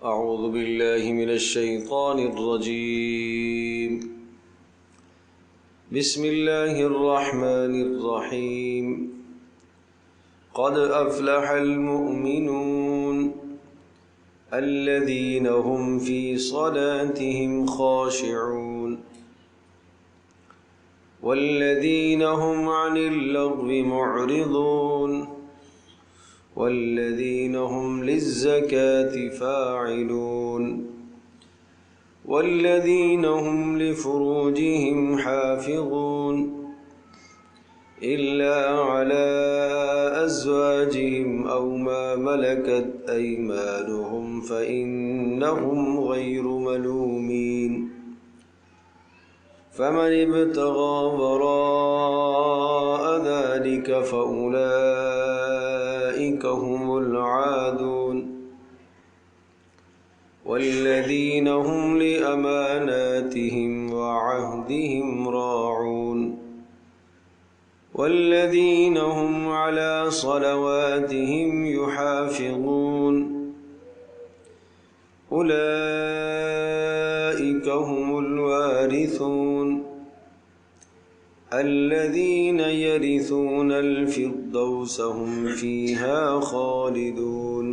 أعوذ بالله من الشيطان الرجيم. بسم الله الرحمن الرحيم. قد أفلح المؤمنون الذين هم في صلاتهم خاشعون والذين هم عن اللغو معرضون والذين هم للزكاة فاعلون والذين هم لفروجهم حافظون إلا على أزواجهم أو ما ملكت أيمانهم فإنهم غير ملومين فمن ابتغى وراء ذلك فأولئك هم العادون والذين هم لأماناتهم وعهدهم راعون والذين هم على صلواتهم يحافظون أولئك هم الوارثون الذين يرثون الفردوس هم فيها خالدون.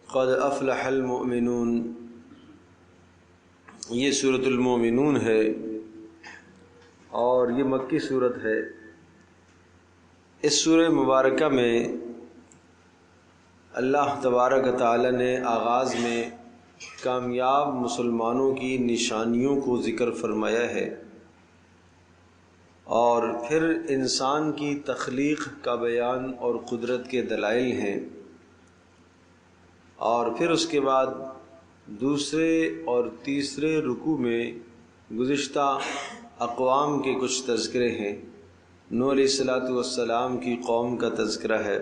قد افلح المؤمنون، یہ سورۃ المؤمنون ہے اور یہ مکی سورت ہے. اس سورہ مبارکہ میں اللہ تبارک و تعالی نے آغاز میں کامیاب مسلمانوں کی نشانیوں کو ذکر فرمایا ہے اور پھر انسان کی تخلیق کا بیان اور قدرت کے دلائل ہیں، اور پھر اس کے بعد دوسرے اور تیسرے رکوع میں گزشتہ اقوام کے کچھ تذکرے ہیں. نوح علیہ السلام کی قوم کا تذکرہ ہے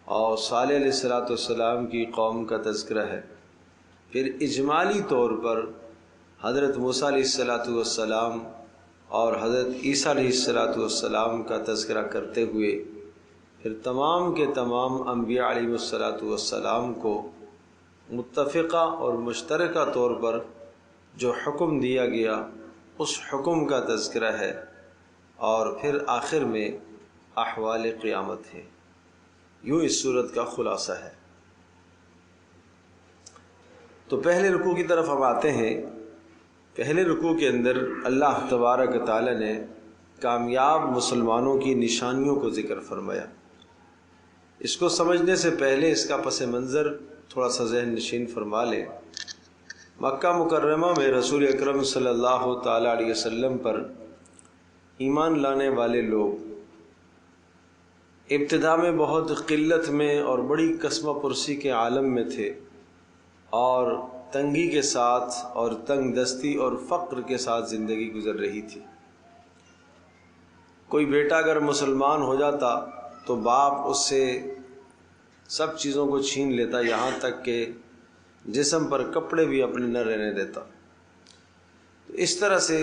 اور صالح علیہ السلام کی قوم کا تذکرہ ہے. پھر اجمالی طور پر حضرت موسیٰ علیہ السلام اور حضرت عیسیٰ علیہ السلام کا تذکرہ کرتے ہوئے پھر تمام کے تمام انبیاء علیہ السلام کو متفقہ اور مشترکہ طور پر جو حکم دیا گیا اس حکم کا تذکرہ ہے، اور پھر آخر میں احوال قیامت ہے. یوں اس صورت کا خلاصہ ہے. تو پہلے رکوع کی طرف ہم آتے ہیں. پہلے رکوع کے اندر اللہ تبارک و تعالی نے کامیاب مسلمانوں کی نشانیوں کو ذکر فرمایا. اس کو سمجھنے سے پہلے اس کا پس منظر تھوڑا سا ذہن نشین فرما لیں. مکہ مکرمہ میں رسول اکرم صلی اللہ تعالی علیہ وسلم پر ایمان لانے والے لوگ ابتدا میں بہت قلت میں اور بڑی کسمہ پرسی کے عالم میں تھے، اور تنگی کے ساتھ اور تنگ دستی اور فقر کے ساتھ زندگی گزر رہی تھی. کوئی بیٹا اگر مسلمان ہو جاتا تو باپ اس سے سب چیزوں کو چھین لیتا، یہاں تک کہ جسم پر کپڑے بھی اپنے نہ رہنے دیتا. تو اس طرح سے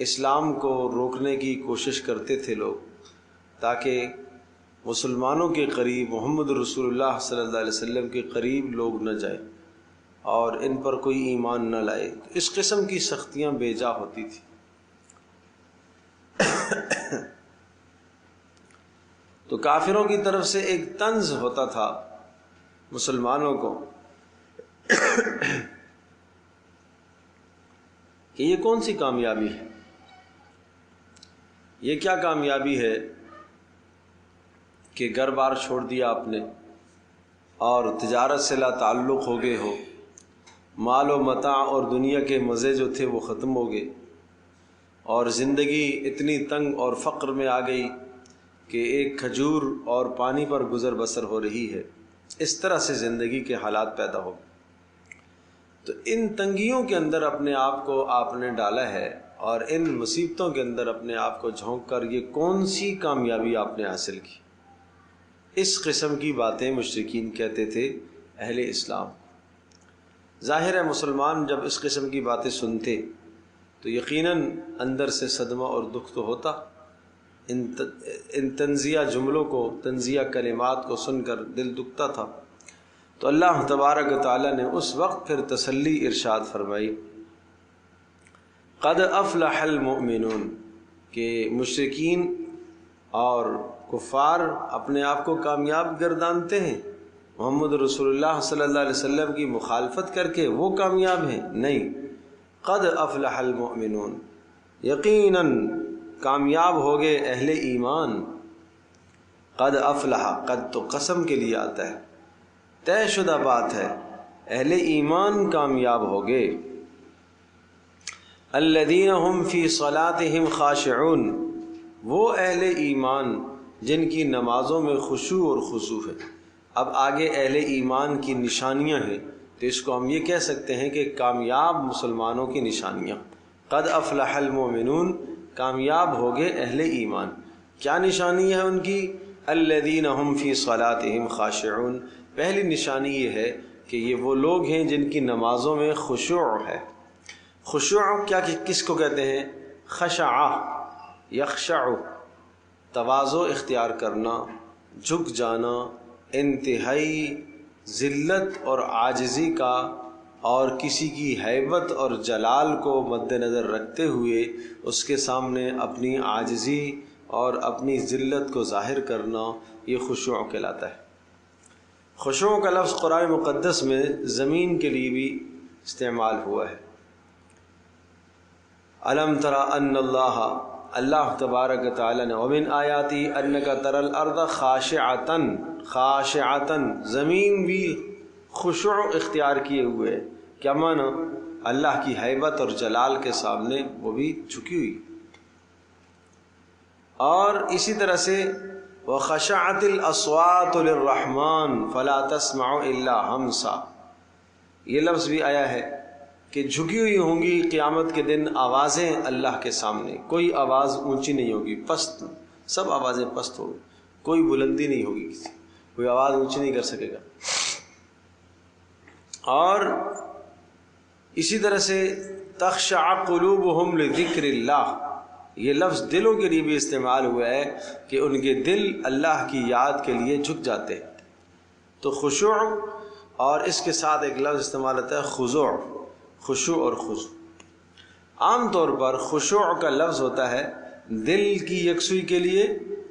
اسلام کو روکنے کی کوشش کرتے تھے لوگ، تاکہ مسلمانوں کے قریب محمد رسول اللہ صلی اللہ علیہ وسلم کے قریب لوگ نہ جائیں اور ان پر کوئی ایمان نہ لائے. اس قسم کی سختیاں بے جا ہوتی تھی. تو کافروں کی طرف سے ایک طنز ہوتا تھا مسلمانوں کو کہ یہ کون سی کامیابی ہے، یہ کیا کامیابی ہے کہ گھر بار چھوڑ دیا آپ نے اور تجارت سے لا تعلق ہو گئے ہو، مال و متاع اور دنیا کے مزے جو تھے وہ ختم ہو گئے، اور زندگی اتنی تنگ اور فقر میں آ گئی کہ ایک کھجور اور پانی پر گزر بسر ہو رہی ہے. اس طرح سے زندگی کے حالات پیدا ہو گئے. تو ان تنگیوں کے اندر اپنے آپ کو آپ نے ڈالا ہے، اور ان مصیبتوں کے اندر اپنے آپ کو جھونک کر یہ کون سی کامیابی آپ نے حاصل کی. اس قسم کی باتیں مشرکین کہتے تھے اہل اسلام. ظاہر ہے مسلمان جب اس قسم کی باتیں سنتے تو یقیناً اندر سے صدمہ اور دکھ تو ہوتا، ان تنزیہ جملوں کو، تنزیہ کلمات کو سن کر دل دکھتا تھا۔ تو اللہ تبارک و تعالیٰ نے اس وقت پھر تسلی ارشاد فرمائی، قد افلح المؤمنون، کہ مشرکین اور کفار اپنے آپ کو کامیاب گردانتے ہیں، محمد رسول اللہ صلی اللہ علیہ وسلم کی مخالفت کر کے وہ کامیاب ہیں؟ نہیں، قد افلح المؤمنون، یقیناً کامیاب ہو گئے اہل ایمان۔ قد افلح، قد تو قسم کے لیے آتا ہے، طے شدہ بات ہے، اہل ایمان کامیاب ہو گئے۔ الذین هم فی صلاتهم خاشعون، وہ اہل ایمان جن کی نمازوں میں خشوع اور خضوع ہے۔ اب آگے اہل ایمان کی نشانیاں ہیں، تو اس کو ہم یہ کہہ سکتے ہیں کہ کامیاب مسلمانوں کی نشانیاں۔ قد افلح المؤمنون، کامیاب ہو گئے اہل ایمان۔ کیا نشانی ہے ان کی؟ الذین هم فی صلاتهم خاشعون، پہلی نشانی یہ ہے کہ یہ وہ لوگ ہیں جن کی نمازوں میں خشوع ہے۔ خشوع کیا کس کو کہتے ہیں؟ خشع، یخشع، تواضع اختیار کرنا، جھک جانا، انتہائی ذلت اور عاجزی کا، اور کسی کی ہیبت اور جلال کو مد نظر رکھتے ہوئے اس کے سامنے اپنی عاجزی اور اپنی ذلت کو ظاہر کرنا، یہ خشوع کہلاتا ہے۔ خشوع کا لفظ قرآن مقدس میں زمین کے لیے بھی استعمال ہوا ہے۔ الم تر ان اللہ تبارک تعالیٰ نے ومن آیاتی انک تری الارض خاشعۃ، زمین بھی خشوع اختیار کیے ہوئے۔ کیا معنی؟ اللہ کی ہیبت اور جلال کے سامنے وہ بھی جھکی ہوئی۔ اور اسی طرح سے وَخَشَعَتِ الْأَصْوَاتُ لِلرَّحْمَنِ فَلَا تَسْمَعُ إِلَّا هَمْسًا، یہ لفظ بھی آیا ہے کہ جھکی ہوئی ہوں گی قیامت کے دن آوازیں اللہ کے سامنے، کوئی آواز اونچی نہیں ہوگی، پست، سب آوازیں پست ہوگی، کوئی بلندی نہیں ہوگی، کوئی آواز اونچی نہیں کر سکے گا۔ اور اسی طرح سے تخشع قلوبہم لذکر اللہ، یہ لفظ دلوں کے لیے بھی استعمال ہوا ہے کہ ان کے دل اللہ کی یاد کے لیے جھک جاتے ہیں۔ تو خشوع، اور اس کے ساتھ ایک لفظ استعمال ہوتا ہے خضوع، خشوع اور خضوع۔ عام طور پر خشوع کا لفظ ہوتا ہے دل کی یکسوئی کے لیے،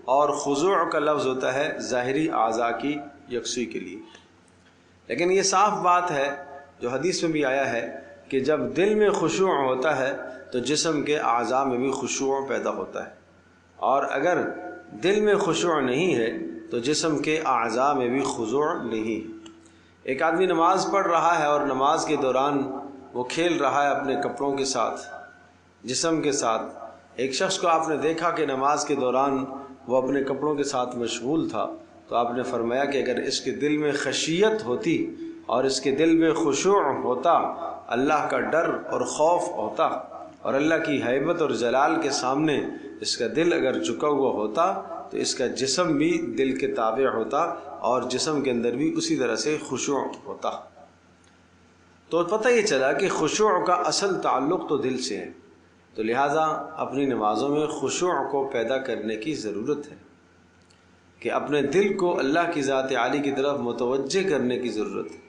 اور خضوع کا لفظ ہوتا ہے ظاہری اعضاء کی یکسوئی کے لیے۔ لیکن یہ صاف بات ہے جو حدیث میں بھی آیا ہے کہ جب دل میں خشوع ہوتا ہے تو جسم کے اعضاء میں بھی خشوع پیدا ہوتا ہے، اور اگر دل میں خشوع نہیں ہے تو جسم کے اعضاء میں بھی خضوع نہیں ہے۔ ایک آدمی نماز پڑھ رہا ہے اور نماز کے دوران وہ کھیل رہا ہے اپنے کپڑوں کے ساتھ، جسم کے ساتھ۔ ایک شخص کو آپ نے دیکھا کہ نماز کے دوران وہ اپنے کپڑوں کے ساتھ مشغول تھا، تو آپ نے فرمایا کہ اگر اس کے دل میں خشیت ہوتی اور اس کے دل میں خشوع ہوتا، اللہ کا ڈر اور خوف ہوتا، اور اللہ کی ہیبت اور جلال کے سامنے اس کا دل اگر جھکا ہوا ہوتا تو اس کا جسم بھی دل کے تابع ہوتا، اور جسم کے اندر بھی اسی طرح سے خشوع ہوتا۔ تو پتہ یہ چلا کہ خشوع کا اصل تعلق تو دل سے ہے، تو لہٰذا اپنی نمازوں میں خشوع کو پیدا کرنے کی ضرورت ہے، کہ اپنے دل کو اللہ کی ذات عالی کی طرف متوجہ کرنے کی ضرورت ہے۔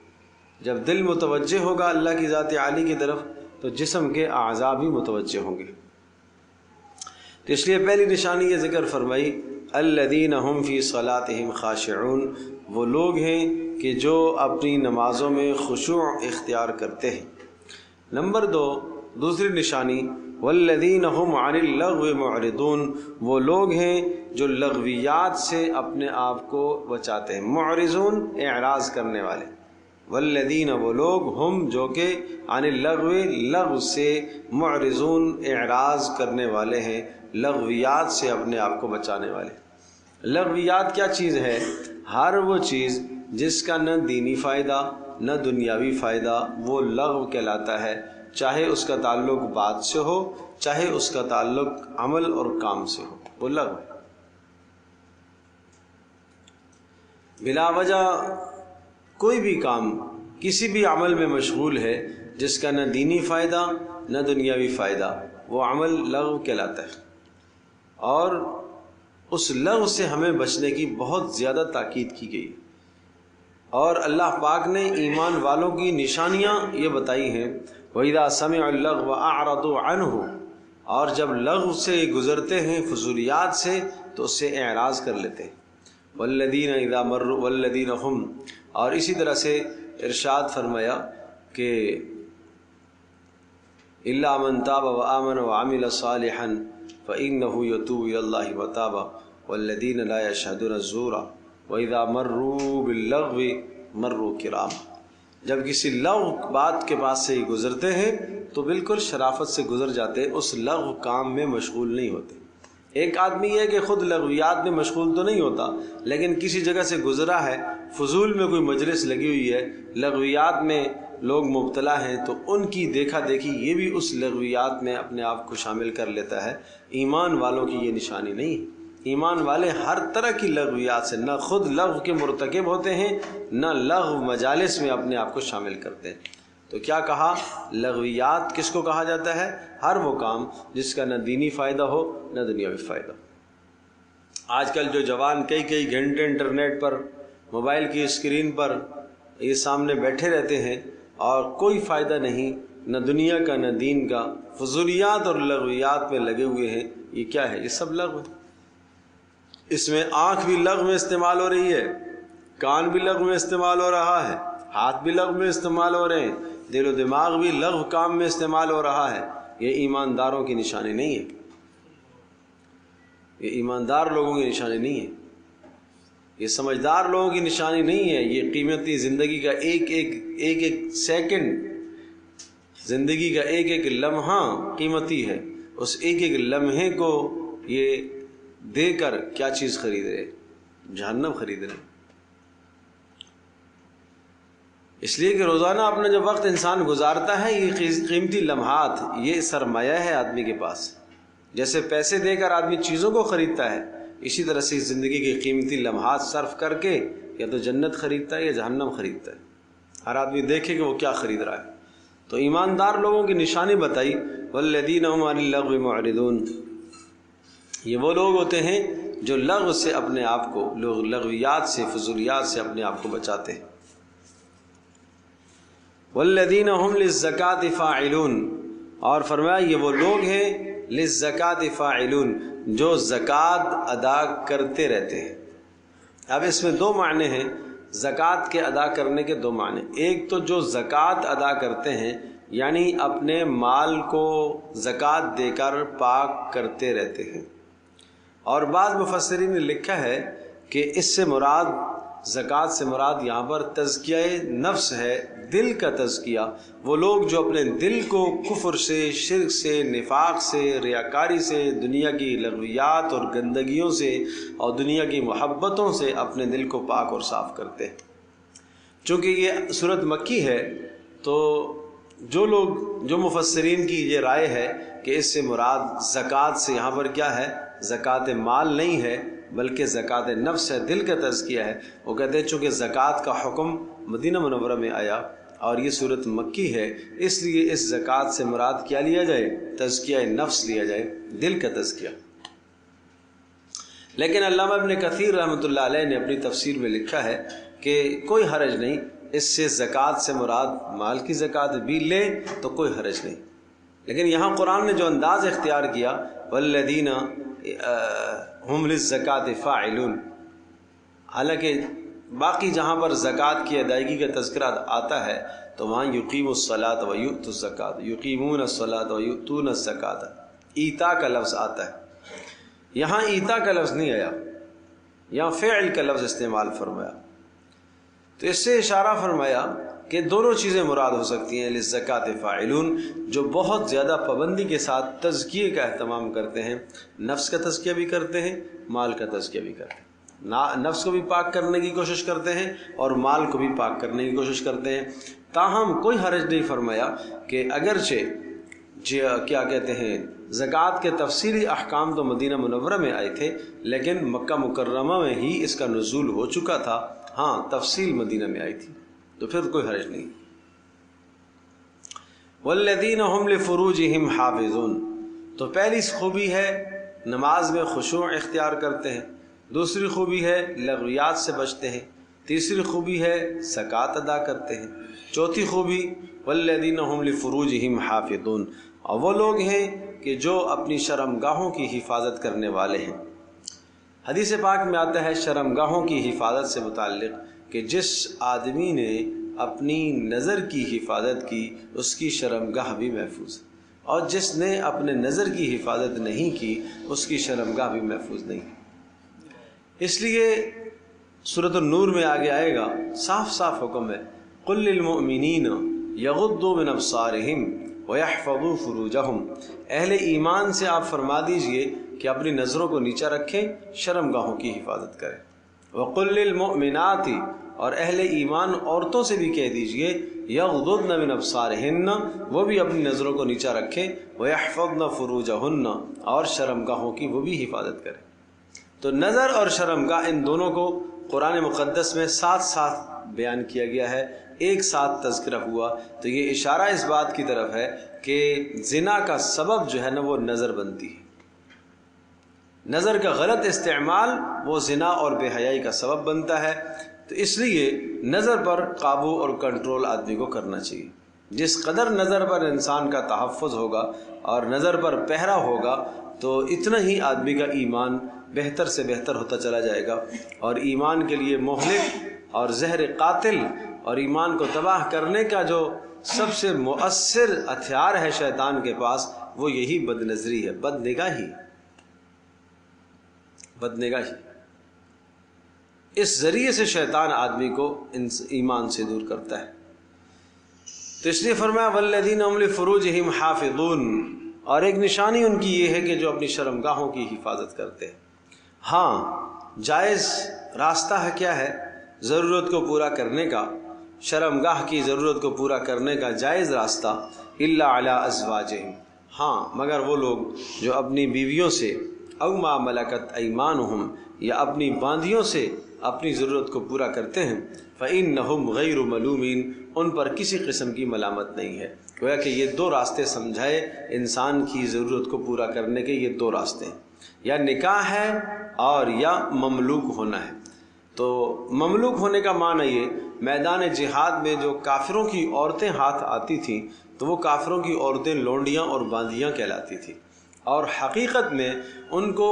جب دل متوجہ ہوگا اللہ کی ذات عالی کی طرف تو جسم کے اعضاء بھی متوجہ ہوں گے۔ تو اس لیے پہلی نشانی یہ ذکر فرمائی، الذین هم فی صلاتهم خاشعون، وہ لوگ ہیں کہ جو اپنی نمازوں میں خشوع اختیار کرتے ہیں۔ نمبر 2، دوسری نشانی، والذین هم عن اللغو معرضون، وہ لوگ ہیں جو لغویات سے اپنے آپ کو بچاتے ہیں۔ معرضون، اعراض کرنے والے۔ والذین، وہ لوگ، ہم جو کہ عن اللغو، لغو سے، معرضون، اعراض کرنے والے ہیں، لغویات سے اپنے آپ کو بچانے والے۔ لغویات کیا چیز ہے؟ ہر وہ چیز جس کا نہ دینی فائدہ نہ دنیاوی فائدہ، وہ لغو کہلاتا ہے، چاہے اس کا تعلق بات سے ہو، چاہے اس کا تعلق عمل اور کام سے ہو، وہ لغو ہے۔ بلا وجہ کوئی بھی کام، کسی بھی عمل میں مشغول ہے جس کا نہ دینی فائدہ نہ دنیاوی فائدہ، وہ عمل لغو کہلاتا ہے۔ اور اس لغو سے ہمیں بچنے کی بہت زیادہ تاکید کی گئی، اور اللہ پاک نے ایمان والوں کی نشانیاں یہ بتائی ہیں، وَإِذَا سَمِعُوا اللَّغْوَ أَعْرَضُوا عَنْهُ، اور جب لغو سے گزرتے ہیں، فضولیات سے، تو اس سے اعراض کر لیتے ہیں۔ وَالَّذِينَ إِذَا مَرُّوا وَالَّذِينَ هُمْ، اور اسی طرح سے ارشاد فرمایا کہ إِلَّا مَنْ تَابَ وَآمَنَ وَعَمِلَ صَالِحًا فَإِنَّهُ يَتُوبُ إِلَى اللَّهِ مَتَابًا وَالَّذِينَ لَا يَشْهَدُونَ الزُّورَ وَإِذَا مَرُّوا بِاللَّغْوِ مَرُّوا كِرَامًا، جب کسی لغو بات کے پاس سے گزرتے ہیں تو بالکل شرافت سے گزر جاتے، اس لغو کام میں مشغول نہیں ہوتے۔ ایک آدمی یہ کہ خود لغویات میں مشغول تو نہیں ہوتا، لیکن کسی جگہ سے گزرا ہے، فضول میں کوئی مجلس لگی ہوئی ہے، لغویات میں لوگ مبتلا ہیں، تو ان کی دیکھا دیکھی یہ بھی اس لغویات میں اپنے آپ کو شامل کر لیتا ہے۔ ایمان والوں کی یہ نشانی نہیں ہے۔ ایمان والے ہر طرح کی لغویات سے نہ خود لغو کے مرتکب ہوتے ہیں، نہ لغو مجالس میں اپنے آپ کو شامل کرتے ہیں۔ تو کیا کہا؟ لغویات کس کو کہا جاتا ہے؟ ہر وہ کام جس کا نہ دینی فائدہ ہو نہ دنیاوی فائدہ ہو۔ آج کل جو جوان کئی گھنٹے انٹرنیٹ پر، موبائل کی اسکرین پر یہ سامنے بیٹھے رہتے ہیں اور کوئی فائدہ نہیں، نہ دنیا کا نہ دین کا، فضولیات اور لغویات میں لگے ہوئے ہیں، یہ کیا ہے؟ یہ سب لغو ہے۔ اس میں آنکھ بھی لغو میں استعمال ہو رہی ہے، کان بھی لغو میں استعمال ہو رہا ہے، ہاتھ بھی لغو میں استعمال ہو رہے ہیں، دل و دماغ بھی لغو کام میں استعمال ہو رہا ہے۔ یہ ایمانداروں کی نشانی نہیں ہے، یہ ایماندار لوگوں کی نشانی نہیں ہے، یہ سمجھدار لوگوں کی نشانی نہیں ہے۔ یہ قیمتی زندگی کا ایک سیکنڈ، زندگی کا ایک لمحہ قیمتی ہے، اس ایک لمحے کو یہ دے کر کیا چیز خرید رہے؟ جہنم خرید رہے۔ اس لیے کہ روزانہ اپنا جو وقت انسان گزارتا ہے، یہ قیمتی لمحات، یہ سرمایہ ہے آدمی کے پاس۔ جیسے پیسے دے کر آدمی چیزوں کو خریدتا ہے، اسی طرح سے زندگی کے قیمتی لمحات صرف کر کے یا تو جنت خریدتا ہے یا جہنم خریدتا ہے۔ ہر آدمی دیکھے کہ وہ کیا خرید رہا ہے۔ تو ایماندار لوگوں کی نشانی بتائی، والذین هم عن اللغو معرضون، یہ وہ لوگ ہوتے ہیں جو لغو سے اپنے آپ کو، لغویات سے، فضولیات سے اپنے آپ کو بچاتے ہیں۔ والذین هم للزکاة فاعلون، اور فرمایا یہ وہ لوگ ہیں للزکاة فاعلون، جو زکوٰۃ ادا کرتے رہتے ہیں۔ اب اس میں دو معنی ہیں، زکوٰۃ کے ادا کرنے کے دو معنی۔ ایک تو جو زکوٰۃ ادا کرتے ہیں، یعنی اپنے مال کو زکوٰۃ دے کر پاک کرتے رہتے ہیں، اور بعض مفسرین نے لکھا ہے کہ اس سے مراد، زکوٰۃ سے مراد یہاں پر تزکیہ نفس ہے، دل کا تزکیہ۔ وہ لوگ جو اپنے دل کو کفر سے، شرک سے، نفاق سے، ریاکاری سے، دنیا کی لغویات اور گندگیوں سے اور دنیا کی محبتوں سے اپنے دل کو پاک اور صاف کرتے ہیں۔ چونکہ یہ صورت مکی ہے، تو جو مفسرین کی یہ رائے ہے کہ اس سے مراد زکوٰۃ سے یہاں پر کیا ہے؟ زکوٰۃ مال نہیں ہے، بلکہ زکوٰۃ نفس ہے، دل کا تزکیہ ہے۔ وہ کہتے ہیں چونکہ زکوٰۃ کا حکم مدینہ منورہ میں آیا اور یہ صورت مکی ہے، اس لیے اس زکوٰۃ سے مراد کیا لیا جائے؟ تزکیہ نفس لیا جائے، دل کا تزکیہ۔ لیکن علامہ ابن کثیر رحمۃ اللہ علیہ نے اپنی تفسیر میں لکھا ہے کہ کوئی حرج نہیں، اس سے زکوٰۃ سے مراد مال کی زکوٰۃ بھی لے تو کوئی حرج نہیں۔ لیکن یہاں قرآن نے جو انداز اختیار کیا، والذین ہم للزکاۃ فاعلون، حالانکہ باقی جہاں پر زکوٰۃ کی ادائیگی کا تذکرہ آتا ہے تو وہاں یقیم الصلاۃ و یؤتوا الزکاۃ، یقیمون الصلاۃ و یؤتون الزکاۃ، ایتا کا لفظ آتا ہے۔ یہاں ایتا کا لفظ نہیں آیا، یہاں فعل کا لفظ استعمال فرمایا۔ تو اس سے اشارہ فرمایا کہ دونوں چیزیں مراد ہو سکتی ہیں، للزکاۃ فاعلون، جو بہت زیادہ پابندی کے ساتھ تزکیے کا اہتمام کرتے ہیں، نفس کا تزکیہ بھی کرتے ہیں، مال کا تزکیہ بھی کرتے ہیں، نفس کو بھی پاک کرنے کی کوشش کرتے ہیں اور مال کو بھی پاک کرنے کی کوشش کرتے ہیں۔ تاہم کوئی حرج نہیں فرمایا کہ اگرچہ کیا کہتے ہیں، زکوٰۃ کے تفصیلی احکام تو مدینہ منورہ میں آئے تھے، لیکن مکہ مکرمہ میں ہی اس کا نزول ہو چکا تھا، ہاں تفصیل مدینہ میں آئی تھی، تو پھر کوئی حرج نہیں۔ والذین هم لفروجہم حافظون، تو پہلی خوبی ہے نماز میں خشوع اختیار کرتے ہیں، دوسری خوبی ہے لغویات سے بچتے ہیں، تیسری خوبی ہے زکوٰۃ ادا کرتے ہیں، چوتھی خوبی والذین هم لفروجہم حافظون، اور وہ لوگ ہیں کہ جو اپنی شرمگاہوں کی حفاظت کرنے والے ہیں۔ حدیث پاک میں آتا ہے شرمگاہوں کی حفاظت سے متعلق کہ جس آدمی نے اپنی نظر کی حفاظت کی اس کی شرمگاہ بھی محفوظ ہے، اور جس نے اپنے نظر کی حفاظت نہیں کی اس کی شرمگاہ بھی محفوظ نہیں۔ اس لیے سورۃ النور میں آگے آئے گا، صاف صاف حکم ہے قل للمؤمنین یغضوا من ابصارہم ویحفظوا فروجہم، اہل ایمان سے آپ فرما دیجئے کہ اپنی نظروں کو نیچا رکھیں، شرمگاہوں کی حفاظت کریں۔ وقل للمؤمنات، اور اہل ایمان عورتوں سے بھی کہہ دیجئے یغضضن من ابصارہن، وہ بھی اپنی نظروں کو نیچا رکھیں، ویحفظن فروجہن، اور شرمگاہوں کی وہ بھی حفاظت کریں۔ تو نظر اور شرمگاہ ان دونوں کو قرآن مقدس میں ساتھ ساتھ بیان کیا گیا ہے، ایک ساتھ تذکرہ ہوا، تو یہ اشارہ اس بات کی طرف ہے کہ زنا کا سبب جو ہے نا وہ نظر بنتی ہے، نظر کا غلط استعمال وہ زنا اور بے حیائی کا سبب بنتا ہے۔ تو اس لیے نظر پر قابو اور کنٹرول آدمی کو کرنا چاہیے۔ جس قدر نظر پر انسان کا تحفظ ہوگا اور نظر پر پہرا ہوگا تو اتنا ہی آدمی کا ایمان بہتر سے بہتر ہوتا چلا جائے گا، اور ایمان کے لیے مہلک اور زہر قاتل اور ایمان کو تباہ کرنے کا جو سب سے مؤثر ہتھیار ہے شیطان کے پاس وہ یہی بد نظری ہے، بد نگاہی، بد نگاہی۔ اس ذریعے سے شیطان آدمی کو ایمان سے دور کرتا ہے۔ تو اس لیے فرمایا والذین هم لفروجہم حافظون، اور ایک نشانی ان کی یہ ہے کہ جو اپنی شرمگاہوں کی حفاظت کرتے ہیں۔ ہاں جائز راستہ ہے کیا ہے ضرورت کو پورا کرنے کا، شرمگاہ کی ضرورت کو پورا کرنے کا جائز راستہ الا علی ازواجہم، ہاں مگر وہ لوگ جو اپنی بیویوں سے او ما ملکت ایمانہم، یا اپنی باندیوں سے اپنی ضرورت کو پورا کرتے ہیں، فإنہم غیر ملومین، ان پر کسی قسم کی ملامت نہیں ہے۔ گویا کہ یہ دو راستے سمجھائے انسان کی ضرورت کو پورا کرنے کے، یہ دو راستے ہیں، یا نکاح ہے اور یا مملوک ہونا ہے۔ تو مملوک ہونے کا معنی یہ میدان جہاد میں جو کافروں کی عورتیں ہاتھ آتی تھیں تو وہ کافروں کی عورتیں لونڈیاں اور باندیاں کہلاتی تھیں، اور حقیقت میں ان کو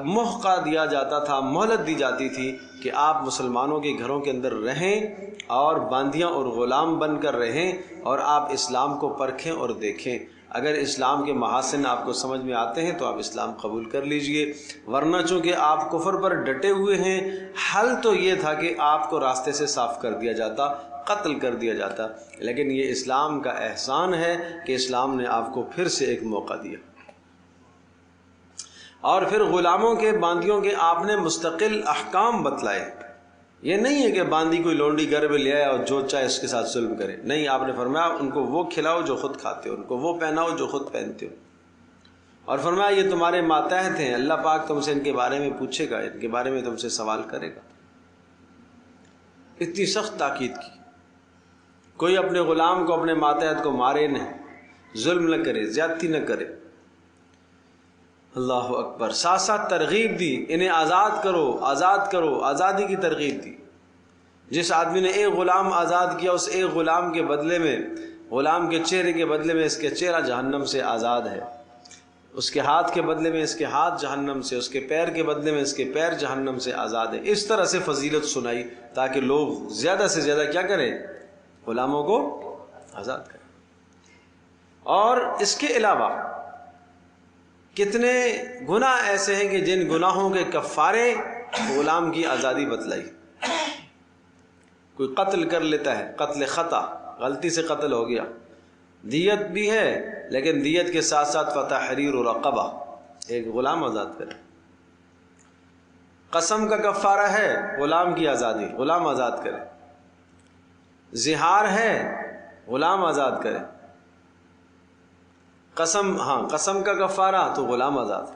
موقع دیا جاتا تھا، مہلت دی جاتی تھی کہ آپ مسلمانوں کے گھروں کے اندر رہیں اور باندیاں اور غلام بن کر رہیں، اور آپ اسلام کو پرکھیں اور دیکھیں، اگر اسلام کے محاسن آپ کو سمجھ میں آتے ہیں تو آپ اسلام قبول کر لیجئے، ورنہ چونکہ آپ کفر پر ڈٹے ہوئے ہیں، حل تو یہ تھا کہ آپ کو راستے سے صاف کر دیا جاتا، قتل کر دیا جاتا، لیکن یہ اسلام کا احسان ہے کہ اسلام نے آپ کو پھر سے ایک موقع دیا۔ اور پھر غلاموں کے باندیوں کے آپ نے مستقل احکام بتلائے، یہ نہیں ہے کہ باندی کوئی لونڈی گھر میں لے آئے اور جو چاہے اس کے ساتھ ظلم کرے، نہیں، آپ نے فرمایا ان کو وہ کھلاؤ جو خود کھاتے ہو، ان کو وہ پہناؤ جو خود پہنتے ہو، اور فرمایا یہ تمہارے ماتحت ہیں، اللہ پاک تم سے ان کے بارے میں پوچھے گا، ان کے بارے میں تم سے سوال کرے گا۔ اتنی سخت تاکید کی، کوئی اپنے غلام کو اپنے ماتحت کو مارے نہیں، ظلم نہ کرے، زیادتی نہ کرے۔ اللہ اکبر۔ ساتھ ساتھ ترغیب دی، انہیں آزاد کرو، آزاد کرو، آزادی کی ترغیب دی۔ جس آدمی نے ایک غلام آزاد کیا، اس ایک غلام کے بدلے میں، غلام کے چہرے کے بدلے میں اس کے چہرہ جہنم سے آزاد ہے، اس کے ہاتھ کے بدلے میں اس کے ہاتھ جہنم سے، اس کے پیر کے بدلے میں اس کے پیر جہنم سے آزاد ہے۔ اس طرح سے فضیلت سنائی تاکہ لوگ زیادہ سے زیادہ کیا کریں، غلاموں کو آزاد کریں۔ اور اس کے علاوہ کتنے گناہ ایسے ہیں کہ جن گناہوں کے کفارے غلام کی آزادی بتلائی۔ کوئی قتل کر لیتا ہے، قتل خطا، غلطی سے قتل ہو گیا، دیت بھی ہے، لیکن دیت کے ساتھ ساتھ فتحریر رقبہ، ایک غلام آزاد کرے۔ قسم کا کفارہ ہے غلام کی آزادی، غلام آزاد کرے۔ زہار ہے غلام آزاد کرے۔ قسم کا کفارہ تو غلام آزاد۔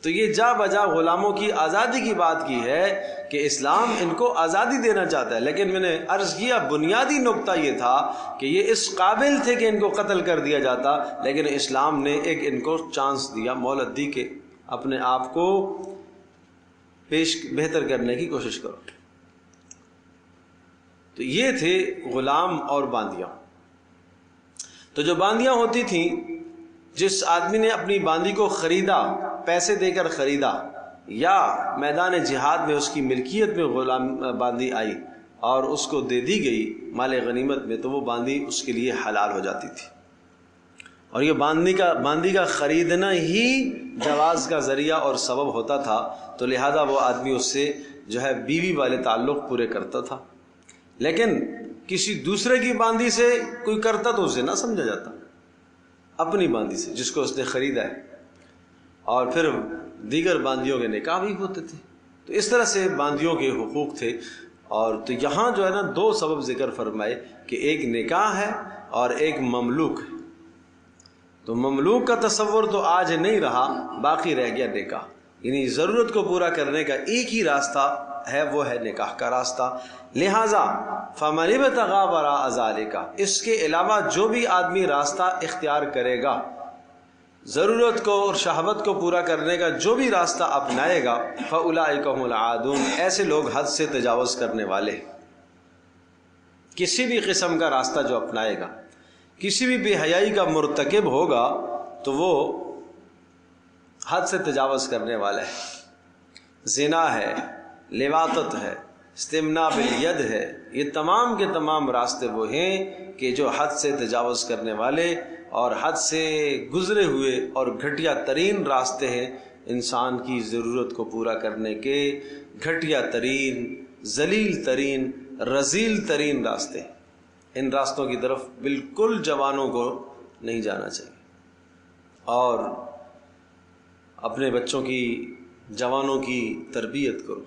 تو یہ جا بجا غلاموں کی آزادی کی بات کی ہے کہ اسلام ان کو آزادی دینا چاہتا ہے، لیکن میں نے عرض کیا بنیادی نقطہ یہ تھا کہ یہ اس قابل تھے کہ ان کو قتل کر دیا جاتا، لیکن اسلام نے ایک ان کو چانس دیا، مہلت دی کہ اپنے آپ کو بہتر کرنے کی کوشش کرو۔ تو یہ تھے غلام اور باندیاں۔ تو جو باندیاں ہوتی تھیں، جس آدمی نے اپنی باندی کو خریدا، پیسے دے کر خریدا، یا میدان جہاد میں اس کی ملکیت میں غلام باندی آئی اور اس کو دے دی گئی مال غنیمت میں، تو وہ باندی اس کے لیے حلال ہو جاتی تھی۔ اور یہ باندی کا خریدنا ہی جواز کا ذریعہ اور سبب ہوتا تھا، تو لہذا وہ آدمی اس سے جو ہے بیوی والے تعلق پورے کرتا تھا۔ لیکن کسی دوسرے کی باندی سے کوئی کرتا تو اسے نہ سمجھا جاتا، اپنی باندی سے جس کو اس نے خریدا ہے، اور پھر دیگر باندیوں کے نکاح بھی ہوتے تھے۔ تو اس طرح سے باندیوں کے حقوق تھے۔ اور تو یہاں جو ہے نا دو سبب ذکر فرمائے کہ ایک نکاح ہے اور ایک مملوک ہے۔ تو مملوک کا تصور تو آج نہیں رہا، باقی رہ گیا نکاح، یعنی ضرورت کو پورا کرنے کا ایک ہی راستہ ہے، وہ ہے نکاح کا راستہ۔ لہذا فَمَنِ ابْتَغَىٰ وَرَاءَ ذَٰلِكَ، اس کے علاوہ جو بھی آدمی راستہ اختیار کرے گا، ضرورت کو اور شہوت کو پورا کرنے کا جو بھی راستہ اپنائے گا، فَأُولَٰئِكَ هُمُ الْعَادُونَ، ایسے لوگ حد سے تجاوز کرنے والے۔ کسی بھی قسم کا راستہ جو اپنائے گا، کسی بھی بے حیائی کا مرتکب ہوگا، تو وہ حد سے تجاوز کرنے والا ہے۔ زنا ہے، لواطت ہے، استمناء بالید ہے، یہ تمام کے تمام راستے وہ ہیں کہ جو حد سے تجاوز کرنے والے اور حد سے گزرے ہوئے اور گھٹیا ترین راستے ہیں، انسان کی ضرورت کو پورا کرنے کے گھٹیا ترین، ذلیل ترین، رذیل ترین راستے۔ ان راستوں کی طرف بالکل جوانوں کو نہیں جانا چاہیے۔ اور اپنے بچوں کی، جوانوں کی تربیت کرو،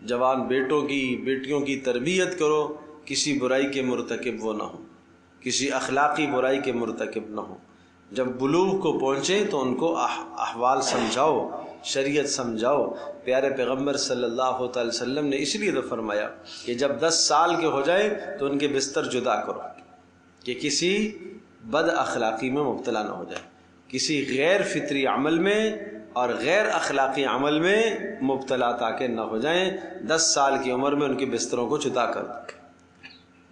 جوان بیٹوں کی، بیٹیوں کی تربیت کرو، کسی برائی کے مرتکب وہ نہ ہو، کسی اخلاقی برائی کے مرتکب نہ ہو۔ جب بلوغ کو پہنچے تو ان کو احوال سمجھاؤ، شریعت سمجھاؤ۔ پیارے پیغمبر صلی اللہ تعالی وسلم نے اس لیے تو فرمایا کہ جب 10 سال کے ہو جائے تو ان کے بستر جدا کرو، کہ کسی بد اخلاقی میں مبتلا نہ ہو جائے، کسی غیر فطری عمل میں اور غیر اخلاقی عمل میں مبتلا تاکہ نہ ہو جائیں۔ 10 سال کی عمر میں ان کے بستروں کو جدا کر دو،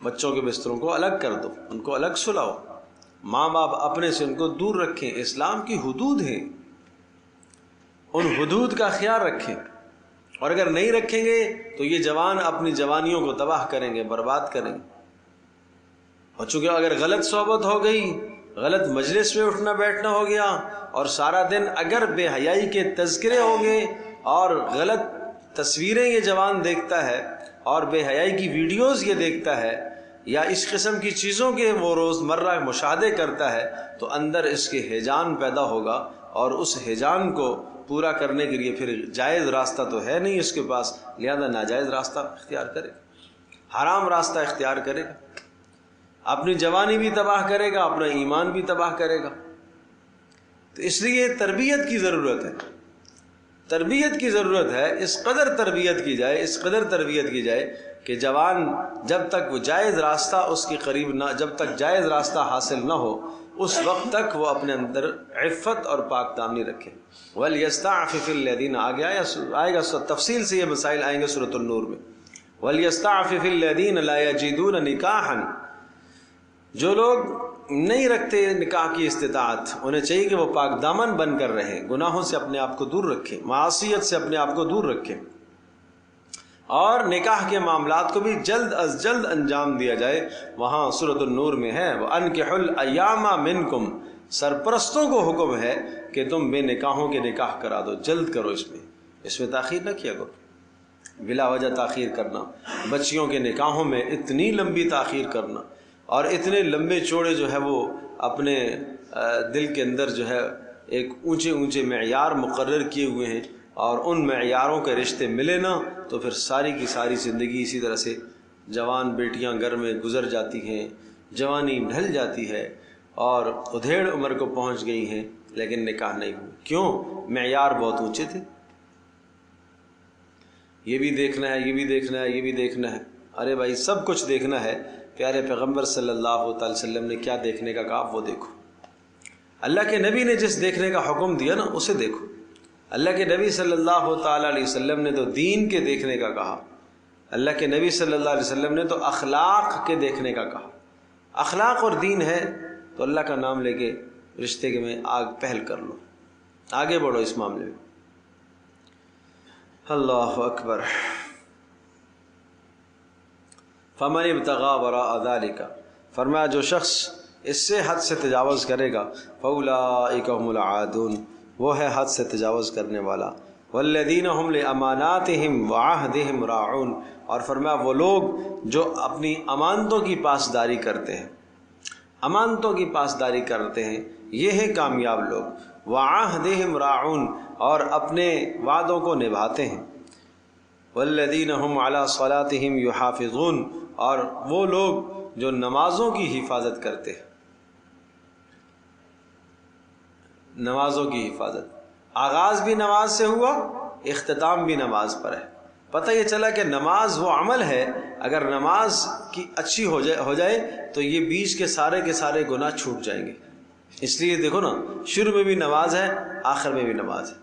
بچوں کے بستروں کو الگ کر دو، ان کو الگ سلاؤ۔ ماں باپ اپنے سے ان کو دور رکھیں۔ اسلام کی حدود ہیں، ان حدود کا خیال رکھیں، اور اگر نہیں رکھیں گے تو یہ جوان اپنی جوانیوں کو تباہ کریں گے، برباد کریں گے۔ اور چونکہ اگر غلط صحبت ہو گئی، غلط مجلس میں اٹھنا بیٹھنا ہو گیا، اور سارا دن اگر بے حیائی کے تذکرے ہوں گے اور غلط تصویریں یہ جوان دیکھتا ہے اور بے حیائی کی ویڈیوز یہ دیکھتا ہے، یا اس قسم کی چیزوں کے وہ روزمرہ مشاہدے کرتا ہے، تو اندر اس کے ہیجان پیدا ہوگا، اور اس ہیجان کو پورا کرنے کے لیے پھر جائز راستہ تو ہے نہیں اس کے پاس، لہذا ناجائز راستہ اختیار کرے گا، حرام راستہ اختیار کرے گا، اپنی جوانی بھی تباہ کرے گا، اپنا ایمان بھی تباہ کرے گا۔ تو اس لیے تربیت کی ضرورت ہے، تربیت کی ضرورت ہے۔ اس قدر تربیت کی جائے، اس قدر تربیت کی جائے کہ جوان جب تک وہ جائز راستہ اس کی قریب نہ، جب تک جائز راستہ حاصل نہ ہو، اس وقت تک وہ اپنے اندر عفت اور پاک دامنی رکھے۔ وَلْيَسْتَعْفِفِ الَّذِينَ آئے گا تفصیل سے یہ مسائل آئیں گے سورۃ النور میں۔ وَلْيَسْتَعْفِفِ الَّذِينَ لَا يَجِدُونَ نِكَاحًا، جو لوگ نہیں رکھتے نکاح کی استطاعت، انہیں چاہیے کہ وہ پاک دامن بن کر رہیں، گناہوں سے اپنے آپ کو دور رکھیں، معصیت سے اپنے آپ کو دور رکھیں، اور نکاح کے معاملات کو بھی جلد از جلد انجام دیا جائے۔ وہاں سورۃ النور میں ہے وَأَنكِحُوا الْأَيَّامَ مِنكُمْ، سرپرستوں کو حکم ہے کہ تم بے نکاحوں کے نکاح کرا دو، جلد کرو، اس میں تاخیر نہ کیا کرو، بلا وجہ تاخیر کرنا، بچیوں کے نکاحوں میں اتنی لمبی تاخیر کرنا، اور اتنے لمبے چوڑے جو ہے وہ اپنے دل کے اندر جو ہے ایک اونچے اونچے معیار مقرر کیے ہوئے ہیں، اور ان معیاروں کے رشتے ملے نہ تو پھر ساری کی ساری زندگی اسی طرح سے جوان بیٹیاں گھر میں گزر جاتی ہیں، جوانی ڈھل جاتی ہے اور ادھیڑ عمر کو پہنچ گئی ہیں، لیکن نکاح نہیں ہوئی۔ کیوں؟ معیار بہت اونچے تھے، یہ بھی دیکھنا ہے، یہ بھی دیکھنا ہے، یہ بھی دیکھنا ہے۔ ارے بھائی سب کچھ دیکھنا ہے۔ پیارے پیغمبر صلی اللہ تعالی وسلم نے کیا دیکھنے کا کہا وہ دیکھو، اللہ کے نبی نے جس دیکھنے کا حکم دیا نا اسے دیکھو۔ اللہ کے نبی صلی اللہ تعالیٰ علیہ وسلم نے تو دین کے دیکھنے کا کہا، اللہ کے نبی صلی اللہ علیہ وسلم نے تو اخلاق کے دیکھنے کا کہا۔ اخلاق اور دین ہے تو اللہ کا نام لے کے رشتے کے میں آگ پہل کر لو، آگے بڑھو اس معاملے میں۔ اللہ اکبر۔ فمن ابتغى وراء ذلك، فرمایا جو شخص اس سے حد سے تجاوز کرے گا، فاولئک هم العادون، وہ ہے حد سے تجاوز کرنے والا، والذین هم لاماناتهم وعهدهم راعون، اور فرمایا وہ لوگ جو اپنی امانتوں کی پاسداری کرتے ہیں، امانتوں کی پاسداری کرتے ہیں، یہ ہیں کامیاب لوگ، وعهدهم راعون، اور اپنے وعدوں کو نبھاتے ہیں، والذین هم علی صلاتهم یحافظون، اور وہ لوگ جو نمازوں کی حفاظت کرتے ہیں، نمازوں کی حفاظت، آغاز بھی نماز سے ہوا، اختتام بھی نماز پر ہے۔ پتہ یہ چلا کہ نماز وہ عمل ہے، اگر نماز کی اچھی ہو جائے تو یہ بیچ کے سارے گناہ چھوٹ جائیں گے۔ اس لیے دیکھو نا، شروع میں بھی نماز ہے، آخر میں بھی نماز ہے۔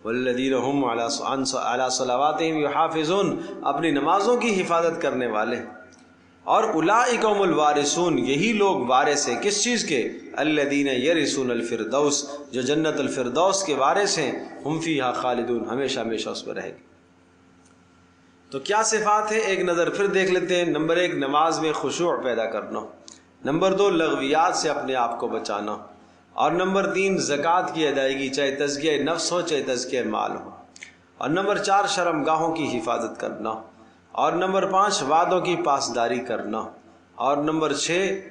والذین هم علی صلواتہم یحافظون، اپنی نمازوں کی حفاظت کرنے والے، اور اولئک هم الوارثون، یہی لوگ وارث ہیں، کس چیز کے؟ الذین یرثون الفردوس، جو جنت الفردوس کے وارث ہیں، ہم فیہا خالدون، ہمیشہ ہمیشہ اس میں رہیں گے۔ تو کیا صفات ہے؟ ایک نظر پھر دیکھ لیتے ہیں۔ نمبر 1، نماز میں خشوع پیدا کرنا۔ نمبر 2، لغویات سے اپنے آپ کو بچانا۔ اور نمبر 3، زکوٰۃ کی ادائیگی، چاہے تزکیہ نفس ہو چاہے تزکیہ مال ہو۔ اور نمبر 4، شرمگاہوں کی حفاظت کرنا۔ اور نمبر 5، وعدوں کی پاسداری کرنا۔ اور نمبر 6،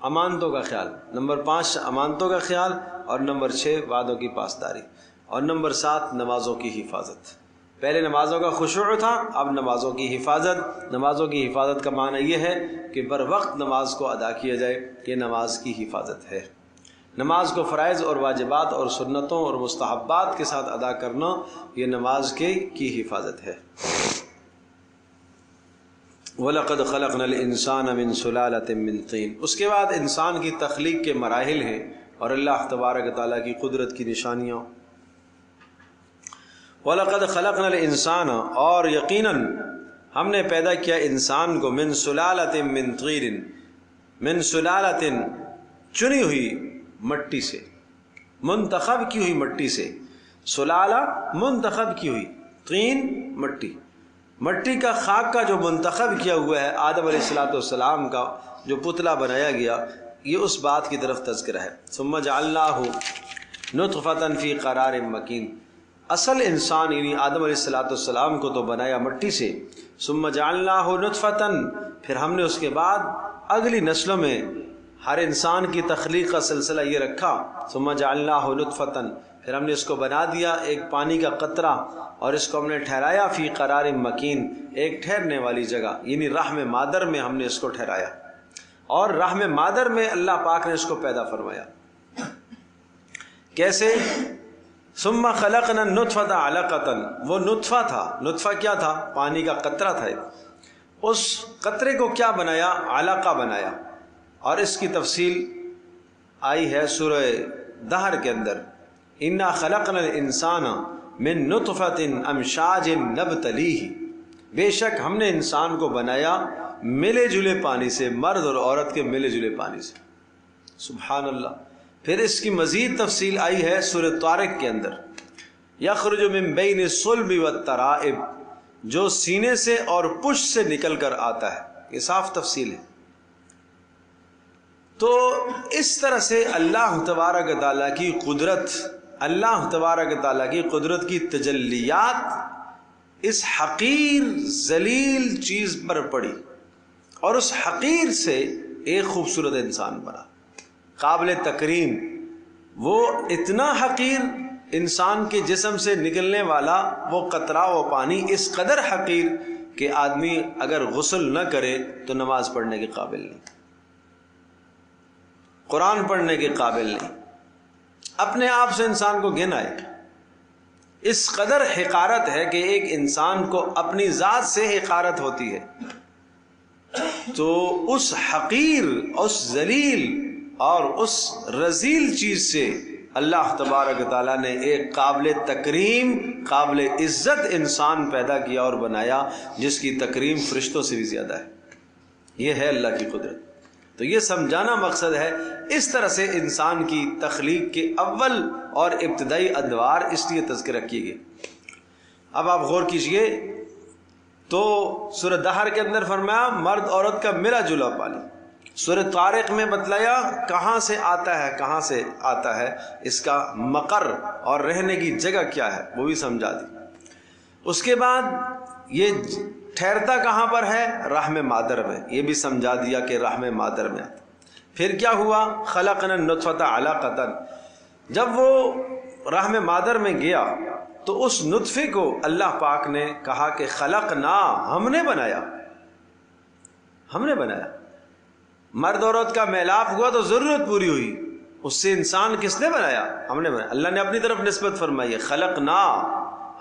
امانتوں کا خیال۔ نمبر 5، امانتوں کا خیال، اور نمبر 6، وعدوں کی پاسداری۔ اور نمبر 7، نمازوں کی حفاظت۔ پہلے نمازوں کا خشوع تھا، اب نمازوں کی حفاظت۔ نمازوں کی حفاظت کا معنی یہ ہے کہ بر وقت نماز کو ادا کیا جائے، یہ نماز کی حفاظت ہے۔ نماز کو فرائض اور واجبات اور سنتوں اور مستحبات کے ساتھ ادا کرنا، یہ نماز کی حفاظت ہے۔ وَلَقَدْ خَلَقْنَا الْإِنسَانَ مِنْ سُلَالَةٍ مِّن طِينٍ، اس کے بعد انسان کی تخلیق کے مراحل ہیں اور اللہ تبارک تعالیٰ کی قدرت کی نشانیاں۔ وَلَقَدْ خَلَقْنَا الْإِنسَانَ، اور یقیناً ہم نے پیدا کیا انسان کو، مِنْ سُلَالَةٍ مِّن طِينٍ، مِّن سُلَالَةٍ، چنی ہوئی مٹی سے، منتخب کی ہوئی مٹی سے۔ سلالہ منتخب کی ہوئی، طین مٹی، مٹی کا خاک کا جو منتخب کیا ہوا ہے آدم علیہ السلام کا جو پتلا بنایا گیا، یہ اس بات کی طرف تذکرہ ہے۔ ثم جعلناہ نطفۃ فی قرار مکین، اصل انسان یعنی آدم علیہ السلام کو تو بنایا مٹی سے، ثم جعلناہ نطفۃ، پھر ہم نے اس کے بعد اگلی نسلوں میں ہر انسان کی تخلیق کا سلسلہ یہ رکھا، ثم جعلناہ نطفۃ، پھر ہم نے اس کو بنا دیا ایک پانی کا قطرہ، اور اس کو ہم نے ٹھہرایا فی قرار مکین، ایک ٹھہرنے والی جگہ، یعنی رحم مادر میں ہم نے اس کو ٹھہرایا، اور رحم مادر میں اللہ پاک نے اس کو پیدا فرمایا۔ کیسے؟ ثم خلقنا النطفۃ علقۃ، وہ نطفہ تھا، نطفہ کیا تھا؟ پانی کا قطرہ تھا، اس قطرے کو کیا بنایا؟ علقہ بنایا۔ اور اس کی تفصیل آئی ہے سورہ دہر کے اندر، انا خلقنا الانسان من نطفۃ امشاج نبتلیہ، بے شک ہم نے انسان کو بنایا ملے جلے پانی سے، مرد اور عورت کے ملے جلے پانی سے۔ سبحان اللہ۔ پھر اس کی مزید تفصیل آئی ہے سورہ طارق کے اندر، یخرج من بین الصلب والترائب، جو سینے سے اور پشت سے نکل کر آتا ہے، یہ صاف تفصیل ہے۔ تو اس طرح سے اللہ تبارک تعالیٰ کی قدرت، اللہ تبارک تعالیٰ کی قدرت کی تجلیات اس حقیر ذلیل چیز پر پڑی، اور اس حقیر سے ایک خوبصورت انسان بنا، قابل تکریم۔ وہ اتنا حقیر انسان کے جسم سے نکلنے والا وہ قطرہ و پانی اس قدر حقیر کہ آدمی اگر غسل نہ کرے تو نماز پڑھنے کے قابل نہیں، قرآن پڑھنے کے قابل نہیں، اپنے آپ سے انسان کو گھن آئے۔ اس قدر حقارت ہے کہ ایک انسان کو اپنی ذات سے حقارت ہوتی ہے، تو اس حقیر، اس ذلیل اور اس رذیل چیز سے اللہ تبارک تعالیٰ نے ایک قابل تکریم، قابل عزت انسان پیدا کیا اور بنایا جس کی تکریم فرشتوں سے بھی زیادہ ہے۔ یہ ہے اللہ کی قدرت۔ تو یہ سمجھانا مقصد ہے۔ اس طرح سے انسان کی تخلیق کے اول اور ابتدائی ادوار اس لیے تذکرہ کیے گئے۔ اب آپ غور کیجئے تو سورہ دہر کے اندر فرمایا مرد عورت کا ملا جلا پانی، سورہ طارق میں بتلایا کہاں سے آتا ہے، کہاں سے آتا ہے، اس کا مقر اور رہنے کی جگہ کیا ہے وہ بھی سمجھا دی۔ اس کے بعد یہ ٹھہرتا کہاں پر ہے؟ رحم مادر میں، یہ بھی سمجھا دیا کہ رحم مادر میں آتا۔ پھر کیا ہوا؟ خلقنا النطفۃ علقۃ، جب وہ رحم مادر میں گیا تو اس نطفے کو اللہ پاک نے کہا کہ خلقنا، ہم نے بنایا، ہم نے بنایا۔ مرد عورت کا میلاپ ہوا تو ضرورت پوری ہوئی، اس سے انسان کس نے بنایا؟ ہم نے بنایا۔ اللہ نے اپنی طرف نسبت فرمائی ہے، خلقنا،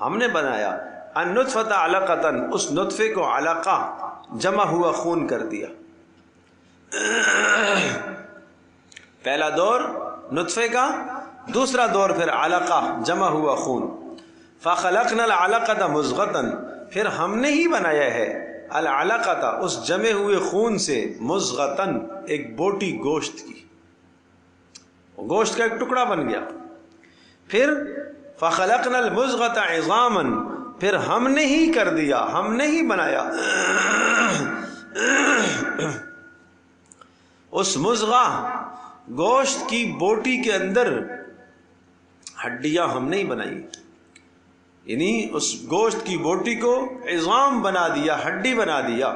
ہم نے بنایا، النطفۃ علقۃ، اس نطفے کو علقہ جمع ہوا خون کر دیا۔ پہلا دور نطفے کا، دوسرا دور پھر علقہ جمع ہوا خون۔ فخلقنا العلقۃ مضغۃ، پھر ہم نے ہی بنایا ہے العلقۃ، اس جمے ہوئے خون سے، مضغۃ، ایک بوٹی گوشت کی، گوشت کا ایک ٹکڑا بن گیا۔ پھر فخلقنا المضغۃ عظاما، پھر ہم نے ہی کر دیا، ہم نے ہی بنایا اس مضغہ گوشت کی بوٹی کے اندر ہڈیاں ہم نے ہی بنائی، یعنی اس گوشت کی بوٹی کو عظام بنا دیا، ہڈی بنا دیا۔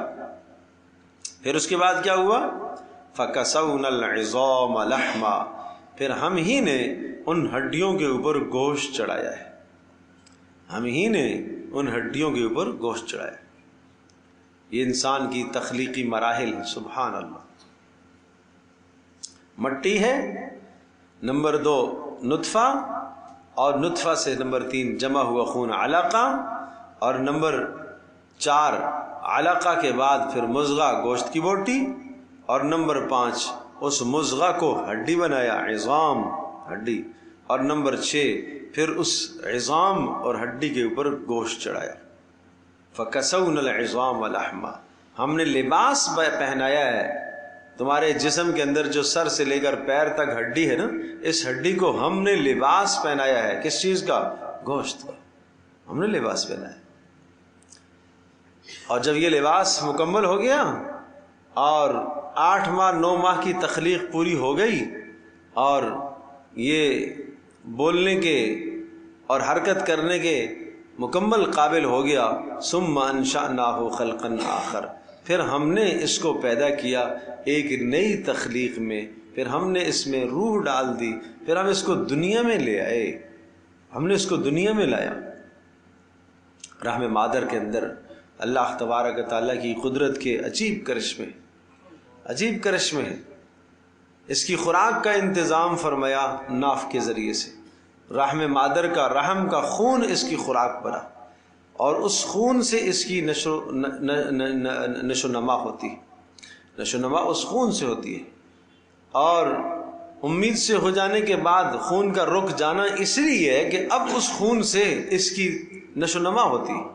پھر اس کے بعد کیا ہوا؟ فَكَسَوْنَا الْعِظَامَ لَحْمًا، پھر ہم ہی نے ان ہڈیوں کے اوپر گوشت چڑھایا ہے، ہم ہی نے ان ہڈیوں کے اوپر گوشت چڑھایا۔ یہ انسان کی تخلیقی مراحل ہیں، سبحان اللہ۔ مٹی ہے، نمبر 2 نطفہ، اور نطفہ سے نمبر 3 جمع ہوا خون علقہ، اور نمبر 4 علقہ کے بعد پھر مضغہ گوشت کی بوٹی، اور نمبر 5 اس مضغہ کو ہڈی بنایا، عظام، ہڈی، اور نمبر 6 پھر اس عظام اور ہڈی کے اوپر گوشت چڑھایا۔ فَكَسَوْنَا الْعِظَامَ لَحْمًا، ہم نے لباس پہنایا ہے تمہارے جسم کے اندر، جو سر سے لے کر پیر تک ہڈی ہے نا، اس ہڈی کو ہم نے لباس پہنایا ہے۔ کس چیز کا؟ گوشت کا، ہم نے لباس پہنایا۔ اور جب یہ لباس مکمل ہو گیا اور 8 ماہ 9 ماہ کی تخلیق پوری ہو گئی اور یہ بولنے کے اور حرکت کرنے کے مکمل قابل ہو گیا، ثم انشأناہ خلقا آخر، پھر ہم نے اس کو پیدا کیا ایک نئی تخلیق میں، پھر ہم نے اس میں روح ڈال دی، پھر ہم اس کو دنیا میں لے آئے، ہم نے اس کو دنیا میں لایا۔ رحم مادر کے اندر اللہ تبارک تعالیٰ کی قدرت کے عجیب کرشمے، عجیب کرشمے ہیں۔ اس کی خوراک کا انتظام فرمایا ناف کے ذریعے سے، رحم مادر کا، رحم کا خون اس کی خوراک بنا، اور اس خون سے اس کی نشو نما ہوتی ہے، نشو نما اس خون سے ہوتی ہے۔ اور امید سے ہو جانے کے بعد خون کا رک جانا اس لیے ہے کہ اب اس خون سے اس کی نشو نما ہوتی ہے،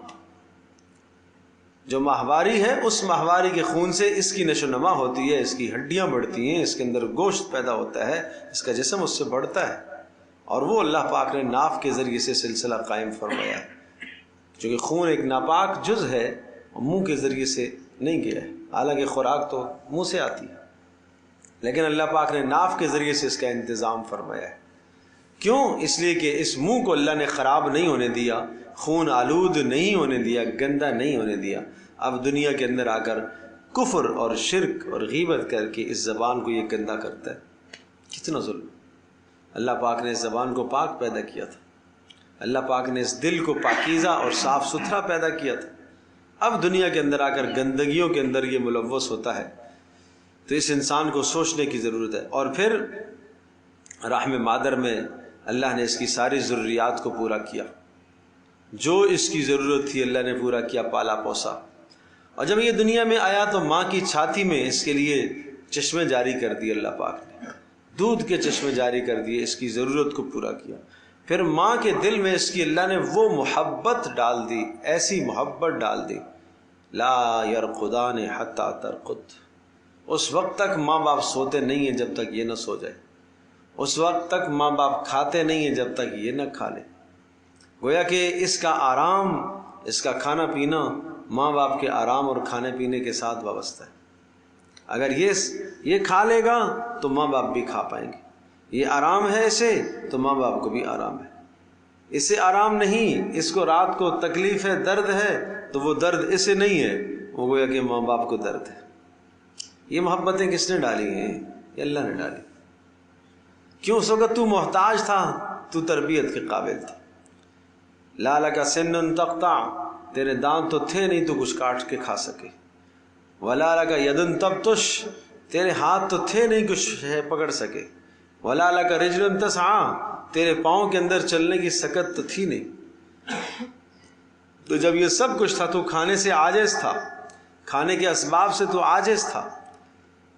جو ماہواری ہے اس ماہواری کے خون سے اس کی نشو نما ہوتی ہے، اس کی ہڈیاں بڑھتی ہیں، اس کے اندر گوشت پیدا ہوتا ہے، اس کا جسم اس سے بڑھتا ہے، اور وہ اللہ پاک نے ناف کے ذریعے سے سلسلہ قائم فرمایا ہے، چونکہ خون ایک ناپاک جز ہے، منہ کے ذریعے سے نہیں گیا ہے، حالانکہ خوراک تو منہ سے آتی ہے، لیکن اللہ پاک نے ناف کے ذریعے سے اس کا انتظام فرمایا ہے۔ کیوں؟ اس لیے کہ اس منہ کو اللہ نے خراب نہیں ہونے دیا، خون آلود نہیں ہونے دیا، گندا نہیں ہونے دیا۔ اب دنیا کے اندر آ کر کفر اور شرک اور غیبت کر کے اس زبان کو یہ گندا کرتا ہے، کتنا ظلم۔ اللہ پاک نے اس زبان کو پاک پیدا کیا تھا، اللہ پاک نے اس دل کو پاکیزہ اور صاف ستھرا پیدا کیا تھا، اب دنیا کے اندر آ کر گندگیوں کے اندر یہ ملوث ہوتا ہے، تو اس انسان کو سوچنے کی ضرورت ہے۔ اور پھر رحم مادر میں اللہ نے اس کی ساری ضروریات کو پورا کیا، جو اس کی ضرورت تھی اللہ نے پورا کیا، پالا پوسا، اور جب یہ دنیا میں آیا تو ماں کی چھاتی میں اس کے لیے چشمے جاری کر دی اللہ پاک نے، دودھ کے چشمے جاری کر دیے، اس کی ضرورت کو پورا کیا۔ پھر ماں کے دل میں اس کی اللہ نے وہ محبت ڈال دی، ایسی محبت ڈال دی، لا یرقدان حتی ترقد، اس وقت تک ماں باپ سوتے نہیں ہیں جب تک یہ نہ سو جائے، اس وقت تک ماں باپ کھاتے نہیں ہیں جب تک یہ نہ کھا لے۔ گویا کہ اس کا آرام، اس کا کھانا پینا ماں باپ کے آرام اور کھانے پینے کے ساتھ وابستہ ہے۔ اگر یہ کھا لے گا تو ماں باپ بھی کھا پائیں گے، یہ آرام ہے اسے تو ماں باپ کو بھی آرام ہے۔ اسے آرام نہیں، اس کو رات کو تکلیف ہے، درد ہے، تو وہ درد اسے نہیں ہے، وہ گویا کہ ماں باپ کو درد ہے۔ یہ محبتیں کس نے ڈالی ہیں؟ یہ اللہ نے ڈالی۔ کیوں؟ اس وقت تو محتاج تھا، تو تربیت کے قابل تھا۔ لَعَلَكَ سِنٌّ تَقْطَعُ، تیرے دانت تو تھے نہیں تو کچھ کاٹ کے کھا سکے۔ وَلَعَلَكَ يَدٌ تَبْطُشُ، تیرے ہاتھ تو تھے نہیں کچھ پکڑ سکے۔ وَلَعَلَكَ رِجْلٌ تَسْعَىٰ، تیرے پاؤں کے اندر چلنے کی سکت تو تھی نہیں۔ تو جب یہ سب کچھ تھا تو کھانے سے عاجز تھا، کھانے کے اسباب سے تو عاجز تھا،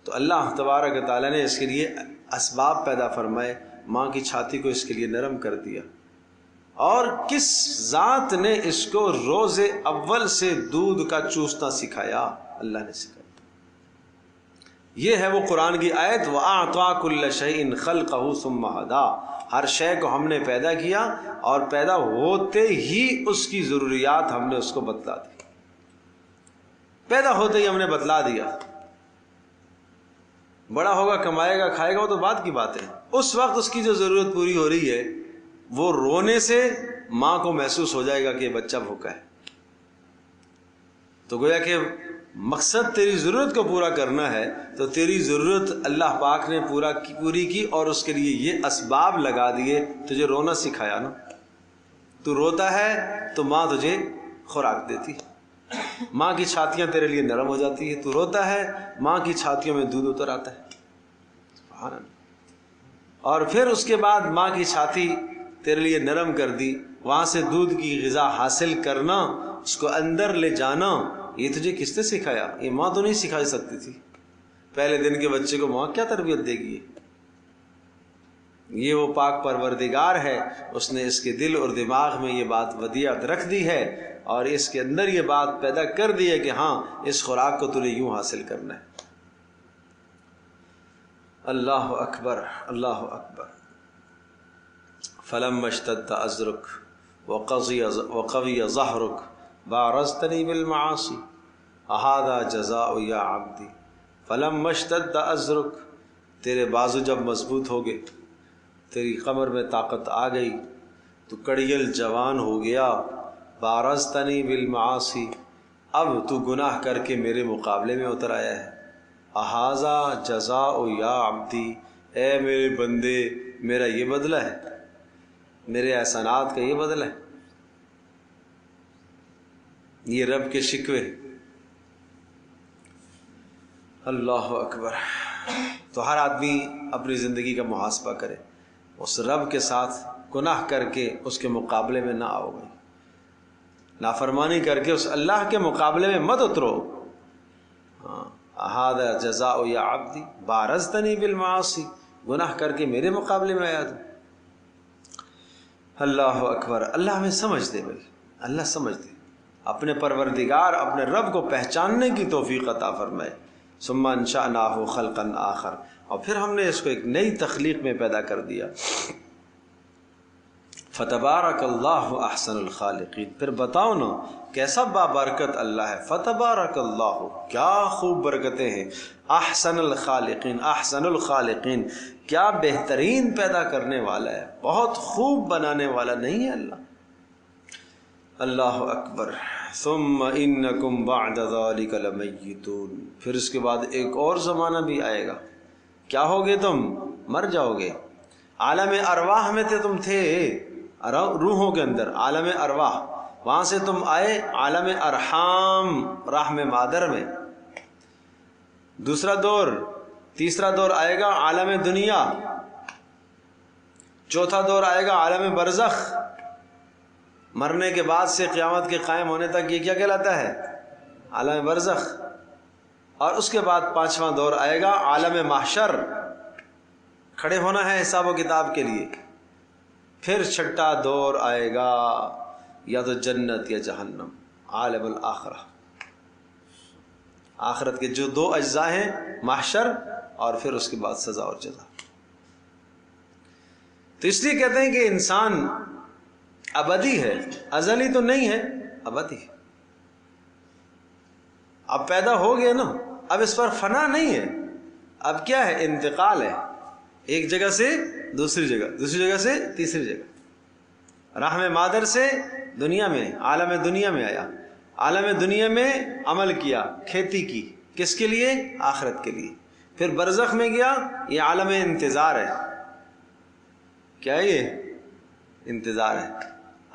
تو اللہ تبارک و تعالیٰ نے اس کے لیے اسباب پیدا فرمائے، ماں کی چھاتی کو اس کے لیے نرم کر دیا۔ اور کس ذات نے اس کو روز اول سے دودھ کا چوسنا سکھایا؟ اللہ نے سکھایا۔ یہ ہے وہ قرآن کی آیت، وَأَعْطَىٰ كُلَّ شَيْءٍ خَلْقَهُ ثُمَّ هَدَىٰ، ہر شے کو ہم نے پیدا کیا اور پیدا ہوتے ہی اس کی ضروریات ہم نے اس کو بتلا دی، پیدا ہوتے ہی ہم نے بتلا دیا۔ بڑا ہوگا، کمائے گا، کھائے گا، وہ تو بعد کی بات ہے، اس وقت اس کی جو ضرورت پوری ہو رہی ہے وہ رونے سے ماں کو محسوس ہو جائے گا کہ بچہ بھوکا ہے۔ تو گویا کہ مقصد تیری ضرورت کو پورا کرنا ہے، تو تیری ضرورت اللہ پاک نے پوری کی اور اس کے لیے یہ اسباب لگا دیے، تجھے رونا سکھایا نا۔ تو روتا ہے تو ماں تجھے خوراک دیتی، ماں کی چھاتیاں تیرے لیے نرم ہو جاتی ہے، تو روتا ہے ماں کی چھاتیوں میں دودھ اتر آتا ہے، سبحان اللہ۔ اور پھر اس کے بعد ماں کی چھاتی تیرے لیے نرم کر دی، وہاں سے دودھ کی غذا حاصل کرنا، اس کو اندر لے جانا، یہ تجھے کس نے سکھایا؟ یہ ماں تو نہیں سکھا سکتی تھی۔ پہلے دن کے بچے کو ماں کیا تربیت دے گی؟ یہ وہ پاک پروردگار ہے، اس نے اس کے دل اور دماغ میں یہ بات ودیعت رکھ دی ہے اور اس کے اندر یہ بات پیدا کر دی ہے کہ ہاں اس خوراک کو تجھے یوں حاصل کرنا ہے۔ اللہ اکبر، اللہ اکبر۔ فلما اشتد ازرک وقوی ظہرک بارزتنی بالمعاصی اہذا جزاء یا عبدی۔ فلما اشتد ازرک، تیرے بازو جب مضبوط ہو گئے، تیری کمر میں طاقت آ گئی، تو کڑیل جوان ہو گیا، بارزتنی بالمعاصی، اب تو گناہ کر کے میرے مقابلے میں اتر آیا ہے۔ اہذا جزاء یا عبدی، اے میرے بندے میرا یہ بدلہ ہے، میرے احسانات کا یہ بدلہ ہے، یہ رب کے شکوے۔ اللہ اکبر۔ تو ہر آدمی اپنی زندگی کا محاسبہ کرے، اس رب کے ساتھ گناہ کر کے اس کے مقابلے میں نہ آؤ گے، نافرمانی کر کے اس اللہ کے مقابلے میں مت اترو۔ ہذا جزاء یا عبدی بارزتنی بالمعاصی، گناہ کر کے میرے مقابلے میں آیا تو۔ اللہ اکبر۔ اللہ ہمیں سمجھ دے بھائی، اللہ سمجھ دے، اپنے پروردگار اپنے رب کو پہچاننے کی توفیق عطا فرمائے۔ ثم انشأناہ خلقا آخر، اور پھر ہم نے اس کو ایک نئی تخلیق میں پیدا کر دیا۔ فتبارک اللہ احسن الخالقین، پھر بتاؤ نا کیسا بابرکت اللہ ہے۔ فتبارک اللہ، کیا خوب برکتیں ہیں۔ احسن الخالقین، احسن الخالقین، کیا بہترین پیدا کرنے والا ہے، بہت خوب بنانے والا نہیں ہے اللہ۔ اللہ اکبر۔ ثم انکم بعد ذلک لمیتون، پھر اس کے بعد ایک اور زمانہ بھی آئے گا، کیا ہوگے تم؟ مر جاؤ گے۔ عالم ارواح میں تم تھے، روحوں کے اندر عالم ارواح، وہاں سے تم آئے عالم ارحام، رحم مادر میں۔ دوسرا دور، تیسرا دور آئے گا عالم دنیا، چوتھا دور آئے گا عالم برزخ۔ مرنے کے بعد سے قیامت کے قائم ہونے تک یہ کیا کہلاتا ہے؟ عالم برزخ۔ اور اس کے بعد پانچواں دور آئے گا عالم محشر، کھڑے ہونا ہے حساب و کتاب کے لیے. پھر چھٹا دور آئے گا، یا تو جنت یا جہنم، عالم الآخرہ. آخرت کے جو دو اجزاء ہیں، محشر اور پھر اس کے بعد سزا اور جزا. تو اس لیے کہتے ہیں کہ انسان ابدی ہے، ازلی تو نہیں ہے، ابدی. اب پیدا ہو گیا نا، اب اس پر فنا نہیں ہے، اب کیا ہے؟ انتقال ہے، ایک جگہ سے دوسری جگہ، دوسری جگہ سے تیسری جگہ. رحم مادر سے دنیا میں، عالم دنیا میں آیا، عالم دنیا میں عمل کیا، کھیتی کی، کس کے لیے؟ آخرت کے لیے. پھر برزخ میں گیا، یہ عالم انتظار ہے. کیا ہے یہ؟ انتظار ہے.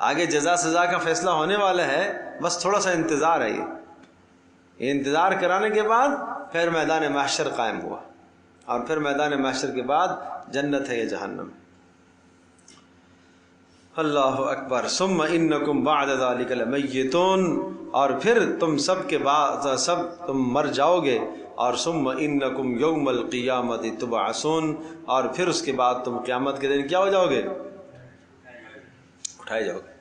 آگے جزا سزا کا فیصلہ ہونے والا ہے، بس تھوڑا سا انتظار ہے. یہ انتظار کرانے کے بعد پھر میدان محشر قائم ہوا، اور پھر میدان محشر کے بعد جنت ہے یا جہنم. اللہ اکبر. ثم انکم بعد ذلک لمیتون، اور پھر تم سب کے بعد سب تم مر جاؤ گے. اور ثم انکم یوم القیامت تبعثون، اور پھر اس کے بعد تم قیامت کے دن کیا ہو جاؤ گے؟ اٹھائے جاؤ گے.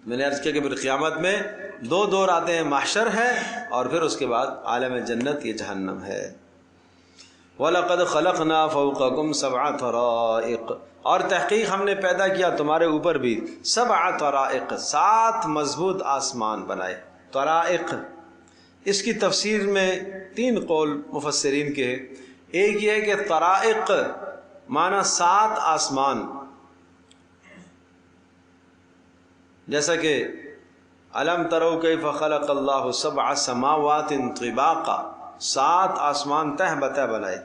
میں نے عرض کیا کہ پھر قیامت میں دو دور آتے ہیں، محشر ہے اور پھر اس کے بعد عالم جنت یہ جہنم ہے. وَلَقَدْ خَلَقْنَا فَوْقَكُمْ سَبْعَ طَرَائِقَ، اور تحقیق ہم نے پیدا کیا تمہارے اوپر بھی 7 طرائق، 7 مضبوط آسمان بنائے. طرائق، اس کی تفسیر میں 3 قول مفسرین کے ہیں. ایک یہ ہے کہ طرائق معنی 7 آسمان، جیسا کہ الم تروا کیف خلق اللہ 7 سماوات طباقا، 7 آسمان تہ بتہ بنائے.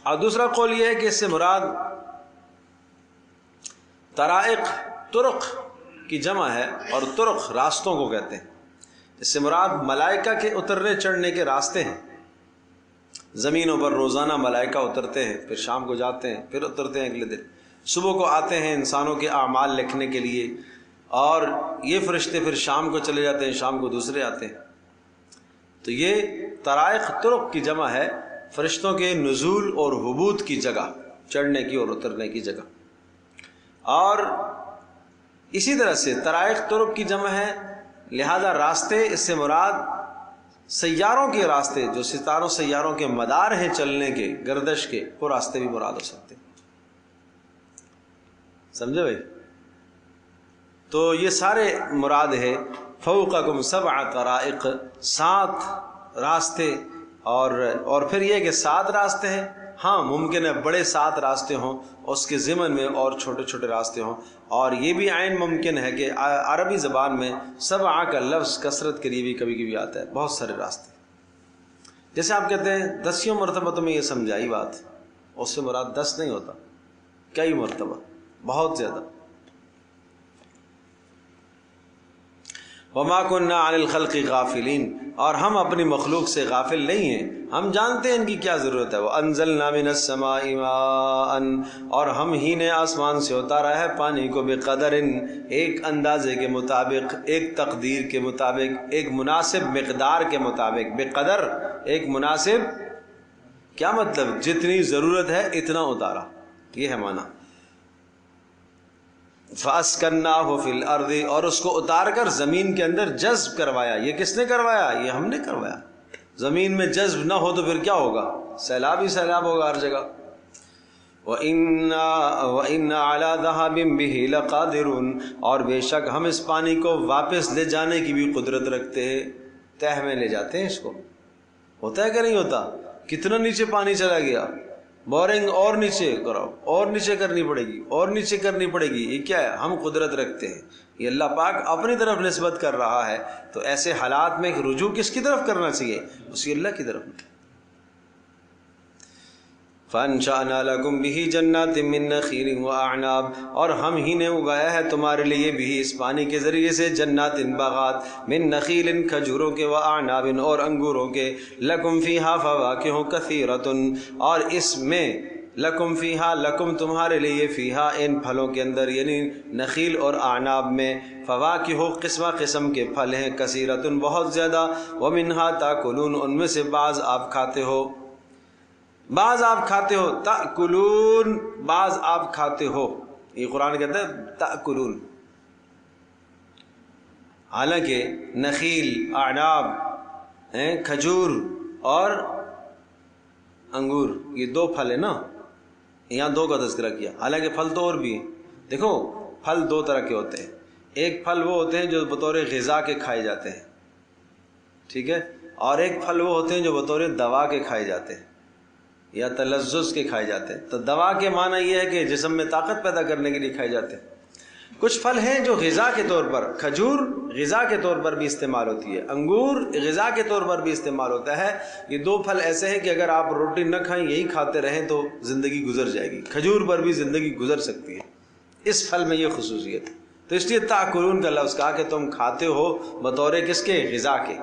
اور دوسرا قول یہ ہے کہ اس سے مراد طرائق طرق کی جمع ہے، اور طرق راستوں کو کہتے ہیں. اس سے مراد ملائکہ کے اترنے چڑھنے کے راستے ہیں. زمینوں پر روزانہ ملائکہ اترتے ہیں، پھر شام کو جاتے ہیں، پھر اترتے ہیں اگلے دن. صبح کو آتے ہیں انسانوں کے اعمال لکھنے کے لیے، اور یہ فرشتے پھر شام کو چلے جاتے ہیں، شام کو دوسرے آتے ہیں. تو یہ طرائق طرق کی جمع ہے، فرشتوں کے نزول اور حبوط کی جگہ، چڑھنے کی اور اترنے کی جگہ. اور اسی طرح سے طرائق طرق کی جمع ہے، لہذا راستے، اس سے مراد سیاروں کے راستے، جو ستاروں سیاروں کے مدار ہیں چلنے کے، گردش کے، وہ راستے بھی مراد ہو سکتے ہیں. سمجھے بھائی؟ تو یہ سارے مراد ہے. فوقکم 7 طرائق، 7 راستے. اور پھر یہ کہ 7 راستے ہیں. ہاں ممکن ہے بڑے 7 راستے ہوں، اس کے ضمن میں اور چھوٹے چھوٹے راستے ہوں. اور یہ بھی عین ممکن ہے کہ عربی زبان میں 7 کا لفظ کثرت کے لیے بھی کبھی کبھی آتا ہے، بہت سارے راستے. جیسے آپ کہتے ہیں 10 مرتبہ تمہیں یہ سمجھائی بات، اس سے مراد 10 نہیں ہوتا، کئی مرتبہ، بہت زیادہ. وما كنا عن الخلق غافلین، اور ہم اپنی مخلوق سے غافل نہیں ہیں، ہم جانتے ہیں ان کی کیا ضرورت ہے. وانزلنا من السماء ماء، اور ہم ہی نے آسمان سے اتارا ہے پانی کو، بقدر، ایک اندازے کے مطابق، ایک تقدیر کے مطابق، ایک مناسب مقدار کے مطابق. بقدر، ایک مناسب، کیا مطلب؟ جتنی ضرورت ہے اتنا اتارا، یہ ہے معنی. فَأَسْكَنَّاهُ فِي الْأَرْضِ، اور اس کو اتار کر زمین کے اندر جذب کروایا. یہ کس نے کروایا؟ یہ ہم نے کروایا. زمین میں جذب نہ ہو تو پھر کیا ہوگا؟ سیلاب ہی سیلاب ہوگا ہر جگہ. وَإِنَّا عَلَى ذَهَابٍ بِهِ لَقَادِرُونَ، اور بے شک ہم اس پانی کو واپس لے جانے کی بھی قدرت رکھتے ہیں. تہ میں لے جاتے ہیں اس کو. ہوتا ہے کہ نہیں ہوتا؟ کتنا نیچے پانی چلا گیا، بورنگ اور نیچے کراؤ، اور نیچے کرنی پڑے گی، اور نیچے کرنی پڑے گی. یہ کیا ہے؟ ہم قدرت رکھتے ہیں. یہ اللہ پاک اپنی طرف نسبت کر رہا ہے. تو ایسے حالات میں رجوع کس کی طرف کرنا چاہیے؟ اسی اللہ کی طرف. فَأَنشَأْنَا لَكُمْ بِهِ جَنَّاتٍ مِّن نَخِيلٍ وَأَعْنَابٍ، اور ہم ہی نے اگایا ہے تمہارے لیے بھی اس پانی کے ذریعے سے، جنات، باغات، من نخیل، کھجوروں کے، وَأَعْنَابٍ، اور انگوروں کے، لَكُمْ فِيهَا فَوَاكِهُ كَثِيرَةٌ، اور اس میں لکم فیہا لکم تمہارے لیے فیہا ان پھلوں کے اندر یعنی نخیل اور اعناب میں فواکہ قسم قسم کے پھل ہیں کثیرۃ بہت زیادہ ومنہا تاکلون ان میں سے بعض آپ کھاتے ہو تاکلون بعض آپ کھاتے ہو. یہ قرآن کہتا ہے تاکلون. حالانکہ نخیل اعناب کھجور اور انگور یہ دو پھل ہیں نا, یہاں دو کا تذکرہ کیا, حالانکہ پھل تو اور بھی ہیں. دیکھو پھل دو طرح کے ہوتے ہیں, ایک پھل وہ ہوتے ہیں جو بطور غذا کے کھائے جاتے ہیں, ٹھیک ہے, اور ایک پھل وہ ہوتے ہیں جو بطور دوا کے کھائے جاتے ہیں یا تلذذ کے کھائے جاتے ہیں. تو دوا کے معنی یہ ہے کہ جسم میں طاقت پیدا کرنے کے لیے کھائے جاتے ہیں. کچھ پھل ہیں جو غذا کے طور پر, کھجور غذا کے طور پر بھی استعمال ہوتی ہے, انگور غذا کے طور پر بھی استعمال ہوتا ہے. یہ دو پھل ایسے ہیں کہ اگر آپ روٹی نہ کھائیں یہی کھاتے رہیں تو زندگی گزر جائے گی. کھجور پر بھی زندگی گزر سکتی ہے, اس پھل میں یہ خصوصیت ہے. تو اس لیے تاکلون کا لفظ کہا کہ تم کھاتے ہو بطور کس کے, غذا کے.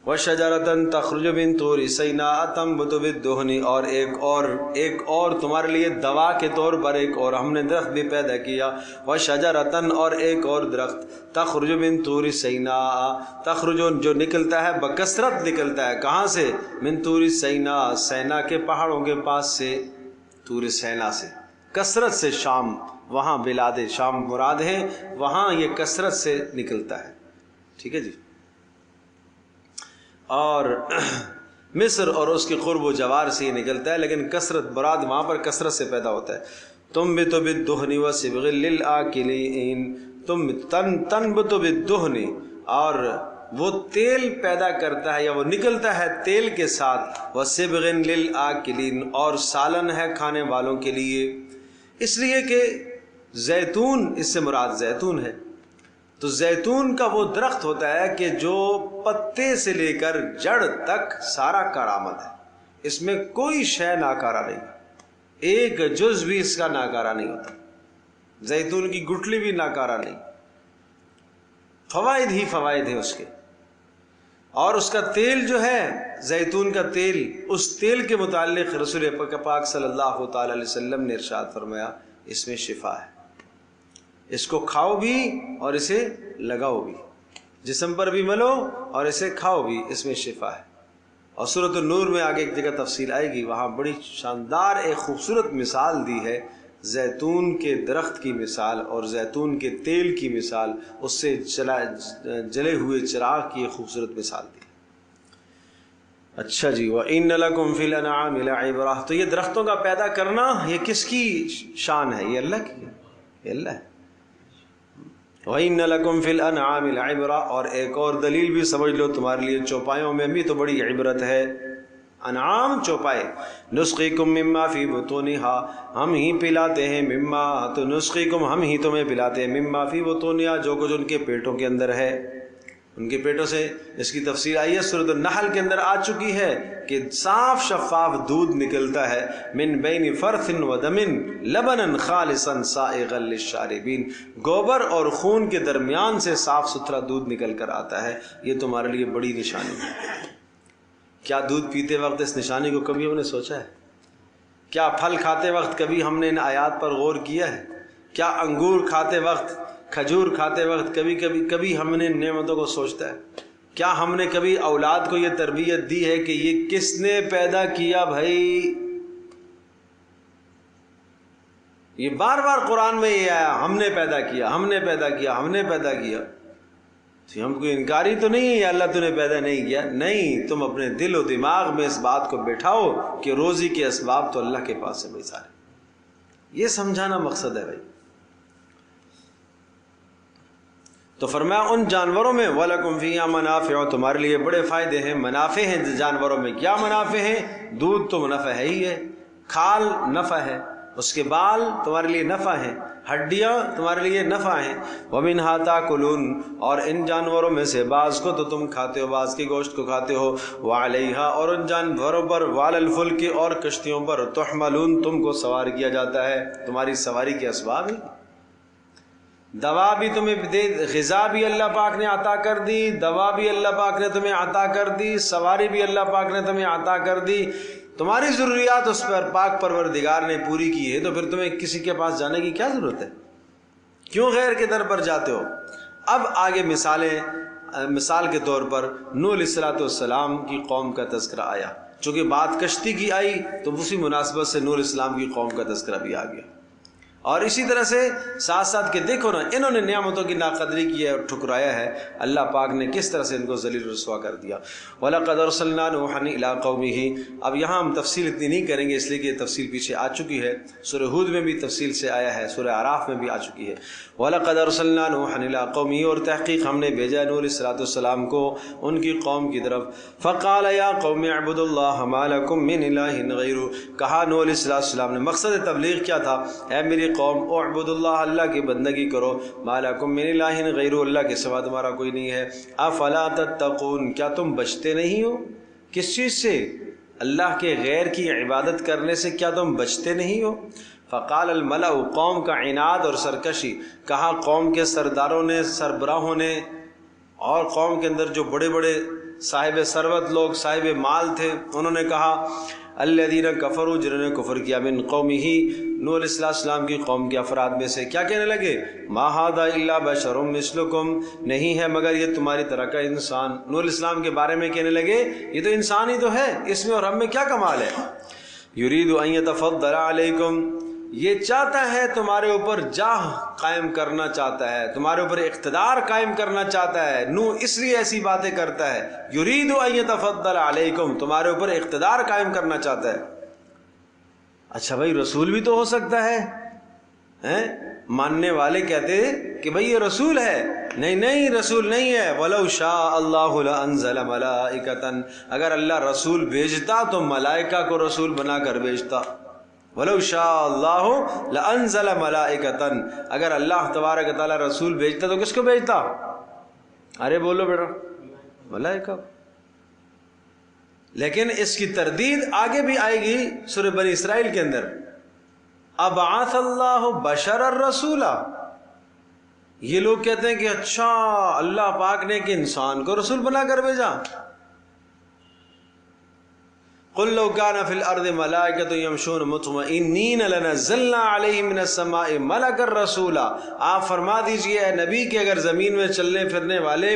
وَشَجَرَةً تَخْرُجُ مِن طُورِ سِيْنَاءَ تَنبُتُ بِالدُّهْنِ اور ایک اور تمہارے لیے دوا کے طور پر ایک اور ہم نے درخت بھی پیدا کیا. وَشَجَرَةً اور ایک اور درخت تَخْرُجُ مِن طُورِ سِيْنَاءَ تخرج جو نکلتا ہے بکثرت نکلتا ہے, کہاں سے, من طور سینا سینا کے پہاڑوں کے پاس سے, طور سینا سے کثرت سے, شام وہاں بلاد شام مراد ہے, وہاں یہ کثرت سے نکلتا ہے, ٹھیک ہے جی. اور مصر اور اس کے قرب و جوار سے یہ نکلتا ہے, لیکن کثرت مراد وہاں پر کثرت سے پیدا ہوتا ہے. تنبت بالدہن وصبغ للآکلین, تم تنبت بالدہن اور وہ تیل پیدا کرتا ہے یا وہ نکلتا ہے تیل کے ساتھ, وصبغ للآکلین اور سالن ہے کھانے والوں کے لیے. اس لیے کہ زیتون, اس سے مراد زیتون ہے. تو زیتون کا وہ درخت ہوتا ہے کہ جو پتے سے لے کر جڑ تک سارا کارآمد ہے, اس میں کوئی شے ناکارہ نہیں, ایک جز بھی اس کا ناکارہ نہیں ہوتا. زیتون کی گٹھلی بھی ناکارہ نہیں, فوائد ہی فوائد ہیں اس کے. اور اس کا تیل جو ہے زیتون کا تیل, اس تیل کے متعلق رسول پاک صلی اللہ تعالی علیہ وسلم نے ارشاد فرمایا اس میں شفا ہے, اس کو کھاؤ بھی اور اسے لگاؤ بھی, جسم پر بھی ملو اور اسے کھاؤ بھی, اس میں شفا ہے. اور سورۃ النور میں آگے ایک جگہ تفصیل آئے گی, وہاں بڑی شاندار ایک خوبصورت مثال دی ہے, زیتون کے درخت کی مثال اور زیتون کے تیل کی مثال, اس سے جلے ہوئے چراغ کی ایک خوبصورت مثال دی. اچھا جی, وَإِنَّ لَكُمْ فِي الْأَنْعَامِ لَعِبْرَةً, تو یہ درختوں کا پیدا کرنا یہ کس کی شان ہے, یہ اللہ کی ہے, یہ اللہ ہے. وَإِنَّ لَكُمْ فِي الْأَنْعَامِ لَعِبْرَةً اور ایک اور دلیل بھی سمجھ لو تمہارے لیے, چوپایوں میں بھی تو بڑی عبرت ہے. انعام چوپائے. نسقیکم مما فی بطونہا ہم ہی پلاتے ہیں, مما تو نسقیکم ہم ہی تمہیں پلاتے ہیں, مما فی بطونہا جو کچھ ان کے پیٹوں کے اندر ہے, ان کے پیٹوں سے. اس کی تفسیر آئی ہے سورۃ النحل کے اندر آ چکی ہے کہ صاف شفاف دودھ نکلتا ہے, من بین فرث و دم لبنا خالصا سائغا للشاربین, گوبر اور خون کے درمیان سے صاف ستھرا دودھ نکل کر آتا ہے. یہ تمہارے لیے بڑی نشانی ہے. کیا دودھ پیتے وقت اس نشانی کو کبھی ہم نے سوچا ہے؟ کیا پھل کھاتے وقت کبھی ہم نے ان آیات پر غور کیا ہے؟ کیا انگور کھاتے وقت, کھجور کھاتے وقت کبھی ہم نے نعمتوں کو سوچتا ہے؟ کیا ہم نے کبھی اولاد کو یہ تربیت دی ہے کہ یہ کس نے پیدا کیا بھائی؟ یہ بار بار قرآن میں یہ آیا, ہم نے پیدا کیا, ہم نے پیدا کیا, ہم نے پیدا کیا. ہم کو انکاری تو نہیں ہے یا اللہ تو نے پیدا نہیں کیا, نہیں, تم اپنے دل و دماغ میں اس بات کو بٹھاؤ کہ روزی کے اسباب تو اللہ کے پاس سے بھائی سارے. یہ سمجھانا مقصد ہے بھائی. تو فرمایا ان جانوروں میں وَلَكُمْ فِيهَا مَنَافِعُ, تمہارے لیے بڑے فائدے ہیں, منافع ہیں جانوروں میں. کیا منافع ہیں؟ دودھ تو نفع ہے ہی ہے, کھال نفع ہے, اس کے بال تمہارے لیے نفع ہیں, ہڈیاں تمہارے لیے نفع ہیں. وَمِنْهَا تَأْكُلُونَ اور ان جانوروں میں سے بعض کو تو تم کھاتے ہو, بعض کے گوشت کو کھاتے ہو. وَعَلَيْهَا اور ان جانوروں پر, وَعَلَى الْفُلْكِ اور کشتیوں پر, تُحْمَلُونَ تم کو سوار کیا جاتا ہے, تمہاری سواری کے اسباب ہیں. دوا بھی تمہیں دے, غذا بھی اللہ پاک نے عطا کر دی, دوا بھی اللہ پاک نے تمہیں عطا کر دی, سواری بھی اللہ پاک نے تمہیں عطا کر دی. تمہاری ضروریات اس پر پاک پروردگار نے پوری کی ہے، تو پھر تمہیں کسی کے پاس جانے کی کیا ضرورت ہے؟ کیوں غیر کے در پر جاتے ہو؟ اب آگے مثال کے طور پر نوح علیہ السلام کی قوم کا تذکرہ آیا، چونکہ بات کشتی کی آئی تو اسی مناسبت سے نوح علیہ السلام کی قوم کا تذکرہ بھی آ گیا۔ اور اسی طرح سے ساتھ ساتھ کہ دیکھو نا، انہوں نے نعمتوں کی ناقدری کی ہے اور ٹھکرایا ہے، اللہ پاک نے کس طرح سے ان کو ذلیل رسوا کر دیا۔ وَلَقَدْ أَرْسَلْنَا نُوحًا إِلَىٰ قَوْمِهِ۔ اب یہاں ہم تفصیل اتنی نہیں کریں گے، اس لیے کہ یہ تفصیل پیچھے آ چکی ہے، سورہ ہود میں بھی تفصیل سے آیا ہے، سورہ اعراف میں بھی آ چکی ہے۔ وَلَقَدْ أَرْسَلْنَا نُوحًا إِلَىٰ قَوْمِهِ، اور تحقیق ہم نے بھیجا نوح علیہ السلام کو ان کی قوم کی طرف۔ فَقَالَ يَا قَوْمِ اعْبُدُوا اللَّهَ مَا لَكُم مِّنْ إِلَٰهٍ غَيْرُهُ، کہا نوح علیہ السلام نے، مقصد تبلیغ کیا تھا؟ اے میری قوم، اعبدوا اللہ کی بندگی کرو، ما لکم من الہ غیر، اللہ کے سوا تمہارا کوئی نہیں ہے۔ افلا تتقون، کیا تم بچتے نہیں ہو؟ کس چیز سے؟ اللہ کے غیر کی عبادت کرنے سے کیا تم بچتے نہیں ہو؟ فقال الملأ، قوم کا عناد اور سرکشی، کہا قوم کے سرداروں نے، سربراہوں نے، اور قوم کے اندر جو بڑے بڑے صاحب ثروت لوگ، صاحب مال تھے، انہوں نے کہا الذین کفروا، جنہوں نے کفر کیا، من قومہ، نوح علیہ السلام کی قوم کے افراد میں سے، کیا کہنے لگے؟ ما ھذا الا بشر مثلکم، نہیں ہے مگر یہ تمہاری طرح کا انسان۔ نوح علیہ السلام کے بارے میں کہنے لگے یہ تو انسان ہی تو ہے، اس میں اور ہم میں کیا کمال ہے؟ یرید ان یتفضل علیکم، یہ چاہتا ہے تمہارے اوپر جاہ قائم کرنا چاہتا ہے، تمہارے اوپر اقتدار قائم کرنا چاہتا ہے۔ نوح اس لیے ایسی باتیں کرتا ہے، یرید ان یتفضل علیکم، تمہارے اوپر اقتدار قائم کرنا چاہتا ہے۔ اچھا بھائی، رسول بھی تو ہو سکتا ہے، ماننے والے کہتے کہ بھئی یہ رسول ہے، نہیں رسول نہیں ہے۔ وَلَوْ شَاءَ اللَّهُ لَأَنزَلَ مَلَائِكَةً، اگر اللہ رسول بھیجتا تو ملائکہ کو رسول بنا کر بھیجتا۔ وَلَوْ شَاءَ اللَّهُ لَأَنزَلَ مَلَائِكَةً، اگر اللہ تبارک تعالیٰ رسول بھیجتا تو کس کو بھیجتا؟ ارے بولو بیٹا، ملائکہ۔ لیکن اس کی تردید آگے بھی آئے گی سورہ بنی اسرائیل کے اندر، ابعث اللہ بشر الرسول، یہ لوگ کہتے ہیں کہ اچھا اللہ پاک نے کہ انسان کو رسول بنا کر بھیجا۔ قل لو كان في الارض ملائکۃ یمشون مطمئنین لنزلنا علیہم من السماء ملکا رسولا، آپ فرما دیجئے اے نبی کہ اگر زمین میں چلنے پھرنے والے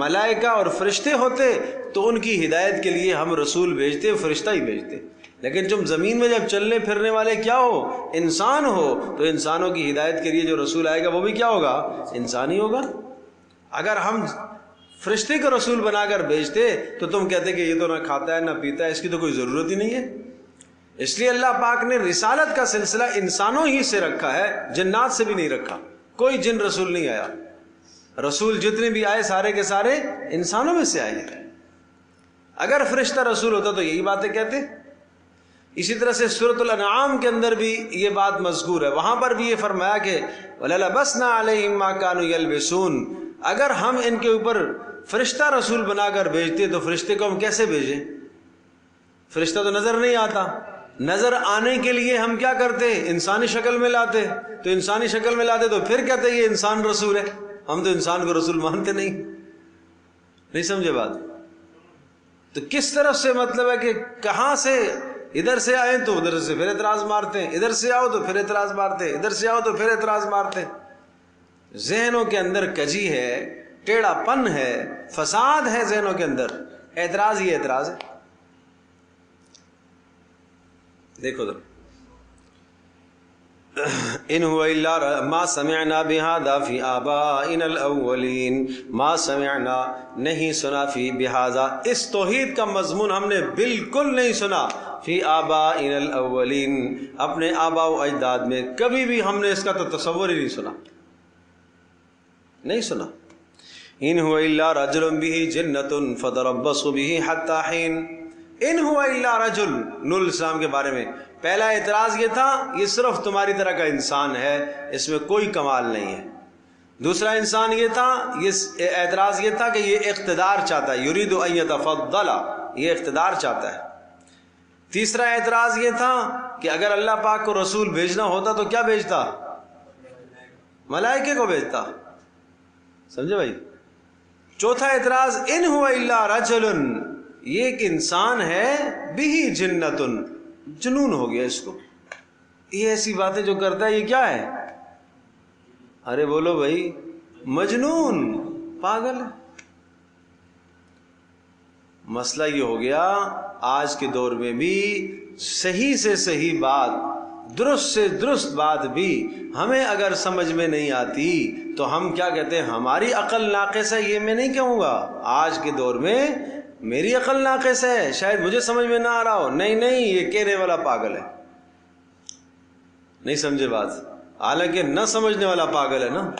ملائکہ اور فرشتے ہوتے تو ان کی ہدایت کے لیے ہم رسول بھیجتے، فرشتہ ہی بھیجتے۔ لیکن تم زمین میں جب چلنے پھرنے والے کیا ہو؟ انسان ہو، تو انسانوں کی ہدایت کے لیے جو رسول آئے گا وہ بھی کیا ہوگا؟ انسان ہی ہوگا۔ اگر ہم فرشتے کو رسول بنا کر بھیجتے تو تم کہتے کہ یہ تو نہ کھاتا ہے نہ پیتا ہے، اس کی تو کوئی ضرورت ہی نہیں ہے۔ اس لیے اللہ پاک نے رسالت کا سلسلہ انسانوں ہی سے رکھا ہے، جنات سے بھی نہیں رکھا۔ کوئی جن رسول نہیں آیا، رسول جتنے بھی آئے سارے کے سارے انسانوں میں سے آئے۔ اگر فرشتہ رسول ہوتا تو یہی باتیں کہتے۔ اسی طرح سے سورۃ الانعام کے اندر بھی یہ بات مذکور ہے، وہاں پر بھی یہ فرمایا کہ وَلَلَبَسْنَا عَلَيْهِمْ مَا كَانُوا يَلْبِسُونَ، اگر ہم ان کے اوپر فرشتہ رسول بنا کر بھیجتے تو فرشتے کو ہم کیسے بھیجیں؟ فرشتہ تو نظر نہیں آتا، نظر آنے کے لیے ہم کیا کرتے؟ انسانی شکل میں لاتے، تو انسانی شکل میں لاتے تو پھر کہتے یہ انسان رسول ہے، ہم تو انسان کو رسول مانتے نہیں سمجھے بات؟ تو کس طرف سے مطلب ہے کہ کہاں سے ادھر سے آئے تو ادھر سے پھر اعتراض مارتے ہیں، ادھر سے آؤ تو پھر اعتراض مارتے ہیں، ادھر سے آؤ تو پھر اعتراض مارتے ہیں۔ ذہنوں کے اندر کجی ہے، ٹیڑھا پن ہے، فساد ہے ذہنوں کے اندر، اعتراض ہی اعتراض ہے۔ دیکھو ذرا، ان هو الا ما سمعنا بهذا في آبائنا الاولین، ما سمعنا، نہیں سنا، فی بهذا، اس توحید کا مضمون ہم نے بالکل نہیں سنا، فی آبائنا الاولین، اپنے آباء و اجداد میں کبھی بھی ہم نے اس کا تو تصور ہی نہیں سنا۔ ان هو الا رجل به جنة فتربصوا به حتى حين، ان هو الا رجل، نوح علیہ السلام کے بارے میں پہلا اعتراض یہ تھا یہ صرف تمہاری طرح کا انسان ہے، اس میں کوئی کمال نہیں ہے۔ دوسرا انسان یہ تھا، یہ اعتراض یہ تھا کہ یہ اقتدار چاہتا ہے، یرید ان یتفضل، یہ اقتدار چاہتا ہے۔ تیسرا اعتراض یہ تھا کہ اگر اللہ پاک کو رسول بھیجنا ہوتا تو کیا بھیجتا؟ ملائکے کو بھیجتا، سمجھے بھائی؟ چوتھا اعتراض ان هو الا رجل، یہ ایک انسان ہے بھی جنتن، جنون ہو گیا اس کو، یہ ایسی باتیں جو کرتا ہے یہ کیا ہے؟ ارے بولو بھائی، مجنون، پاگل ہے۔ مسئلہ یہ ہو گیا آج کے دور میں بھی صحیح سے صحیح بات، درست سے درست بات بھی ہمیں اگر سمجھ میں نہیں آتی تو ہم کیا کہتے ہیں؟ ہماری عقل ناقص ہے۔ یہ میں نہیں کہوں گا آج کے دور میں میری عقل ناقص ہے، شاید مجھے سمجھ میں نہ آ رہا ہو، نہیں، یہ کہنے والا پاگل ہے۔ نہیں سمجھے بات؟ حالانکہ نہ سمجھنے والا پاگل ہے نا،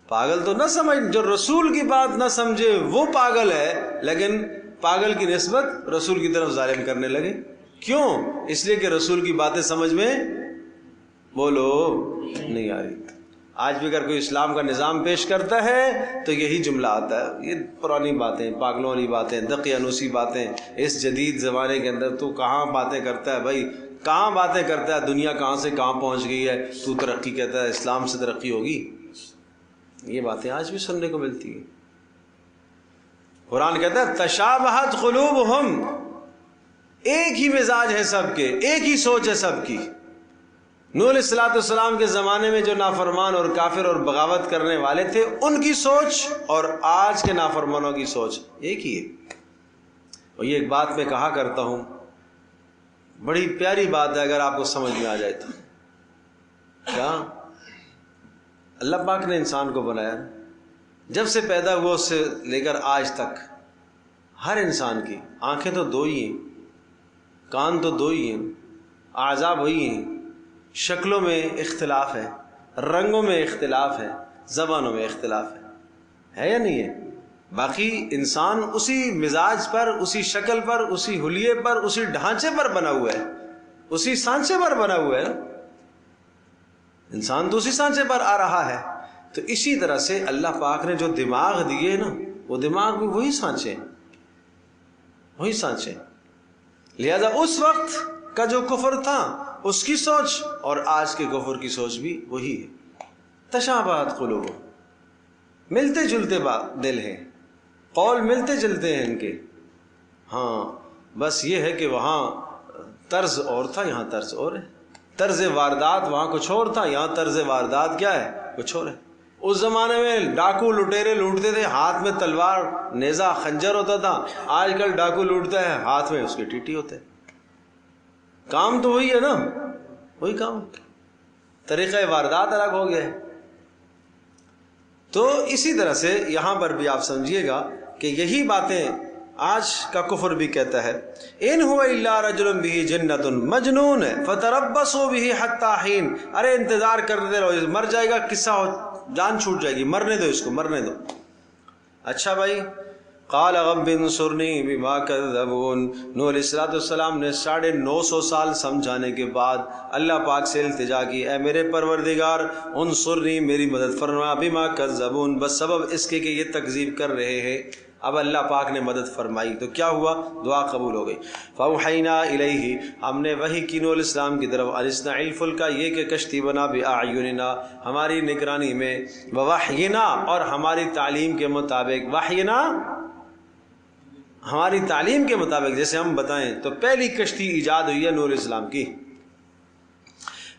پاگل تو نہ سمجھ، جو رسول کی بات نہ سمجھے وہ پاگل ہے، لیکن پاگل کی نسبت رسول کی طرف ظالم کرنے لگے۔ کیوں؟ اس لیے کہ رسول کی باتیں سمجھ میں بولو نہیں آ رہی۔ آج بھی اگر کوئی اسلام کا نظام پیش کرتا ہے تو یہی جملہ آتا ہے، یہ پرانی باتیں، پاگلوں والی باتیں، دقیانوسی باتیں، اس جدید زمانے کے اندر تو کہاں باتیں کرتا ہے بھائی، کہاں باتیں کرتا ہے؟ دنیا کہاں سے کہاں پہنچ گئی ہے، تو ترقی کہتا ہے، اسلام سے ترقی ہوگی؟ یہ باتیں آج بھی سننے کو ملتی ہیں۔ قرآن کہتا ہے تشابہت قلوبہم، ایک ہی مزاج ہے سب کے، ایک ہی سوچ ہے سب کی۔ نوح علیہ الصلوۃ والسلام کے زمانے میں جو نافرمان اور کافر اور بغاوت کرنے والے تھے ان کی سوچ اور آج کے نافرمانوں کی سوچ ایک ہی ہے۔ اور یہ ایک بات میں کہا کرتا ہوں، بڑی پیاری بات ہے اگر آپ کو سمجھ میں آ جائے تو، کیا اللہ پاک نے انسان کو بنایا، جب سے پیدا ہوا اس سے لے کر آج تک ہر انسان کی آنکھیں تو دو ہی ہیں، کان تو دو ہی ہیں، اعضاء وہی ہیں، شکلوں میں اختلاف ہے، رنگوں میں اختلاف ہے، زبانوں میں اختلاف ہے یا نہیں ہے؟ باقی انسان اسی مزاج پر، اسی شکل پر، اسی حلیے پر، اسی ڈھانچے پر بنا ہوا ہے، اسی سانچے پر بنا ہوا ہے، انسان تو اسی سانچے پر آ رہا ہے۔ تو اسی طرح سے اللہ پاک نے جو دماغ دیے نا، وہ دماغ بھی وہی سانچے ہیں، وہی سانچے۔ لہذا اس وقت کا جو کفر تھا اس کی سوچ اور آج کے کفر کی سوچ بھی وہی ہے۔ تشابہت قلوب، ملتے جلتے دل ہیں، قول ملتے جلتے ہیں ان کے، ہاں بس یہ ہے کہ وہاں طرز اور تھا، یہاں طرز اور ہے، طرز واردات وہاں کچھ اور تھا، یہاں طرز واردات کیا ہے؟ کچھ اور ہے۔ اس زمانے میں ڈاکو لٹیرے لوٹتے تھے، ہاتھ میں تلوار، نیزہ، خنجر ہوتا تھا۔ آج کل ڈاکو لوٹتا ہے، ہاتھ میں اس کے ٹیٹی ہوتے ہیں۔ کام تو وہی ہے نا، وہی کام، طریقہ واردات الگ ہو گیا ہے۔ تو اسی طرح سے یہاں پر بھی آپ سمجھیے گا کہ یہی باتیں آج کا کفر بھی کہتا ہے۔ ان هو الا رجل به جنۃ، مجنون ہے، فتربصوا به حتى حين، ارے انتظار کرتے رہو، مر جائے گا، قصہ جان چھوٹ جائے گی، مرنے دو اس کو، مرنے دو۔ اچھا بھائی، قال رب انصرنی بما کذبون، نوح علیہ السلام نے 950 سال سمجھانے کے بعد اللہ پاک سے التجا کی، اے میرے پروردگار انصرنی، میری مدد فرما، بما کذبون، بس سبب اس کے کہ یہ تکذیب کر رہے ہیں۔ اب اللہ پاک نے مدد فرمائی تو کیا ہوا؟ دعا قبول ہو گئی۔ فاوحینا الیہ، ہم نے وحی کی نوح علیہ السلام کی طرف، اصنع الفلک، یہ کہ کشتی بنا، باعیننا، ہماری نگرانی میں، ووحینا، اور ہماری تعلیم کے مطابق، وحینا ہماری تعلیم کے مطابق، جیسے ہم بتائیں تو پہلی کشتی ایجاد ہوئی ہے نوح علیہ السلام کی۔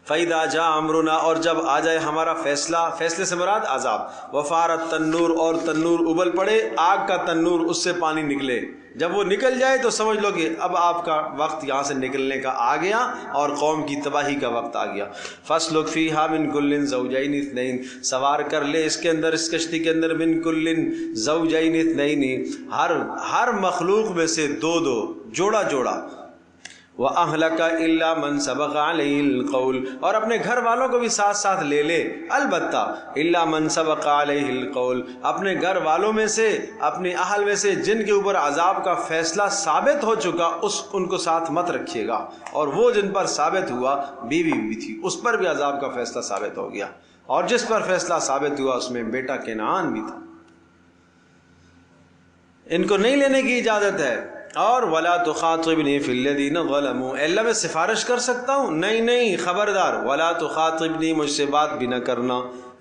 فَإِذَا جَاءَ أَمْرُنَا، اور جب آ جائے ہمارا فیصلہ، فیصلے سے مراد عذاب، وَفَارَ التَّنُّورُ، اور تنور ابل پڑے، آگ کا تنور، اس سے پانی نکلے، جب وہ نکل جائے تو سمجھ لو کہ اب آپ کا وقت یہاں سے نکلنے کا آ گیا اور قوم کی تباہی کا وقت آ گیا۔ فَاسْلُكْ فِيهَا مِنْ كُلٍّ زَوْجَيْنِ اثْنَيْنِ، سوار کر لے اس کے اندر، اس کشتی کے اندر، مِنْ كُلٍّ زَوْجَيْنِ اثْنَيْنِ، ہر مخلوق میں سے دو دو، جوڑا جوڑا، وَأَهْلَكَ إِلَّا مَنْ سَبَقَ عَلَيْهِ الْقَوْلُ، اور اپنے گھر والوں کو بھی ساتھ ساتھ لے لے، البتہ إِلَّا مَنْ سَبَقَ عَلَيْهِ الْقَوْلُ، اپنے گھر والوں میں سے، اپنی اہل میں سے جن کے اوپر عذاب کا فیصلہ ثابت ہو چکا، ان کو ساتھ مت رکھیے گا، اور وہ جن پر ثابت ہوا، بیوی بھی تھی، اس پر بھی عذاب کا فیصلہ ثابت ہو گیا، اور جس پر فیصلہ ثابت ہوا اس میں بیٹا کنعان بھی تھا، ان کو نہیں لینے کی اجازت ہے۔ اور وَلَا تُخَاطِبْنِي فِي الَّذِينَ ظَلَمُوا، اے اللہ میں سفارش کر سکتا ہوں؟ نہیں، خبردار، وَلَا تُخَاطِبْنِي، مجھ سے بات بھی نہ کرنا،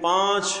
5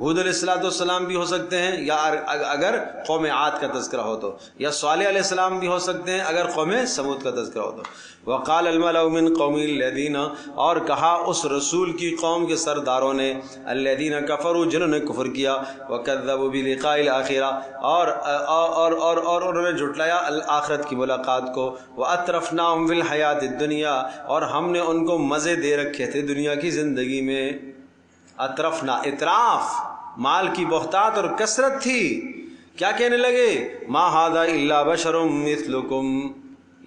ہود علیہ السلام بھی ہو سکتے ہیں یا اگر قوم عاد کا تذکرہ ہو تو، یا صالح علیہ السلام بھی ہو سکتے ہیں اگر قوم سمود کا تذکرہ ہو تو۔ وقال الملأ من قوم الذین، اور کہا اس رسول کی قوم کے سرداروں نے، الذین کفروا، جنہوں نے کفر کیا، وکذبوا بلقاء الآخرہ، اور انہوں نے جھٹلایا آخرت کی ملاقات کو، واترفناہم فی الحیاۃ الدنیا، اور ہم نے ان کو مزے دے رکھے تھے دنیا کی زندگی میں۔ اطرفنا، اطراف، مال کی بہتات اور کثرت تھی۔ کیا کہنے لگے؟ ما ھذا الا بشر مثلکم،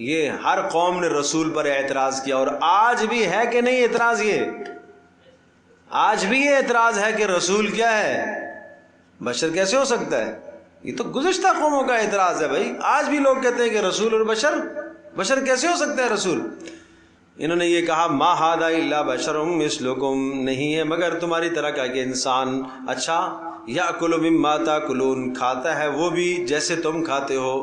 یہ ہر قوم نے رسول پر اعتراض کیا، اور آج بھی ہے کہ نہیں اعتراض؟ یہ آج بھی یہ اعتراض ہے کہ رسول کیا ہے؟ بشر کیسے ہو سکتا ہے؟ یہ تو گزشتہ قوموں کا اعتراض ہے بھائی، آج بھی لوگ کہتے ہیں کہ رسول اور بشر کیسے ہو سکتا ہے رسول؟ انہوں نے یہ کہا ما ھذا الا بشر مثلکم، نہیں ہے مگر تمہاری طرح کا کہ انسان۔ اچھا، یاکل مما تاکلون، کھاتا ہے وہ بھی جیسے تم کھاتے ہو،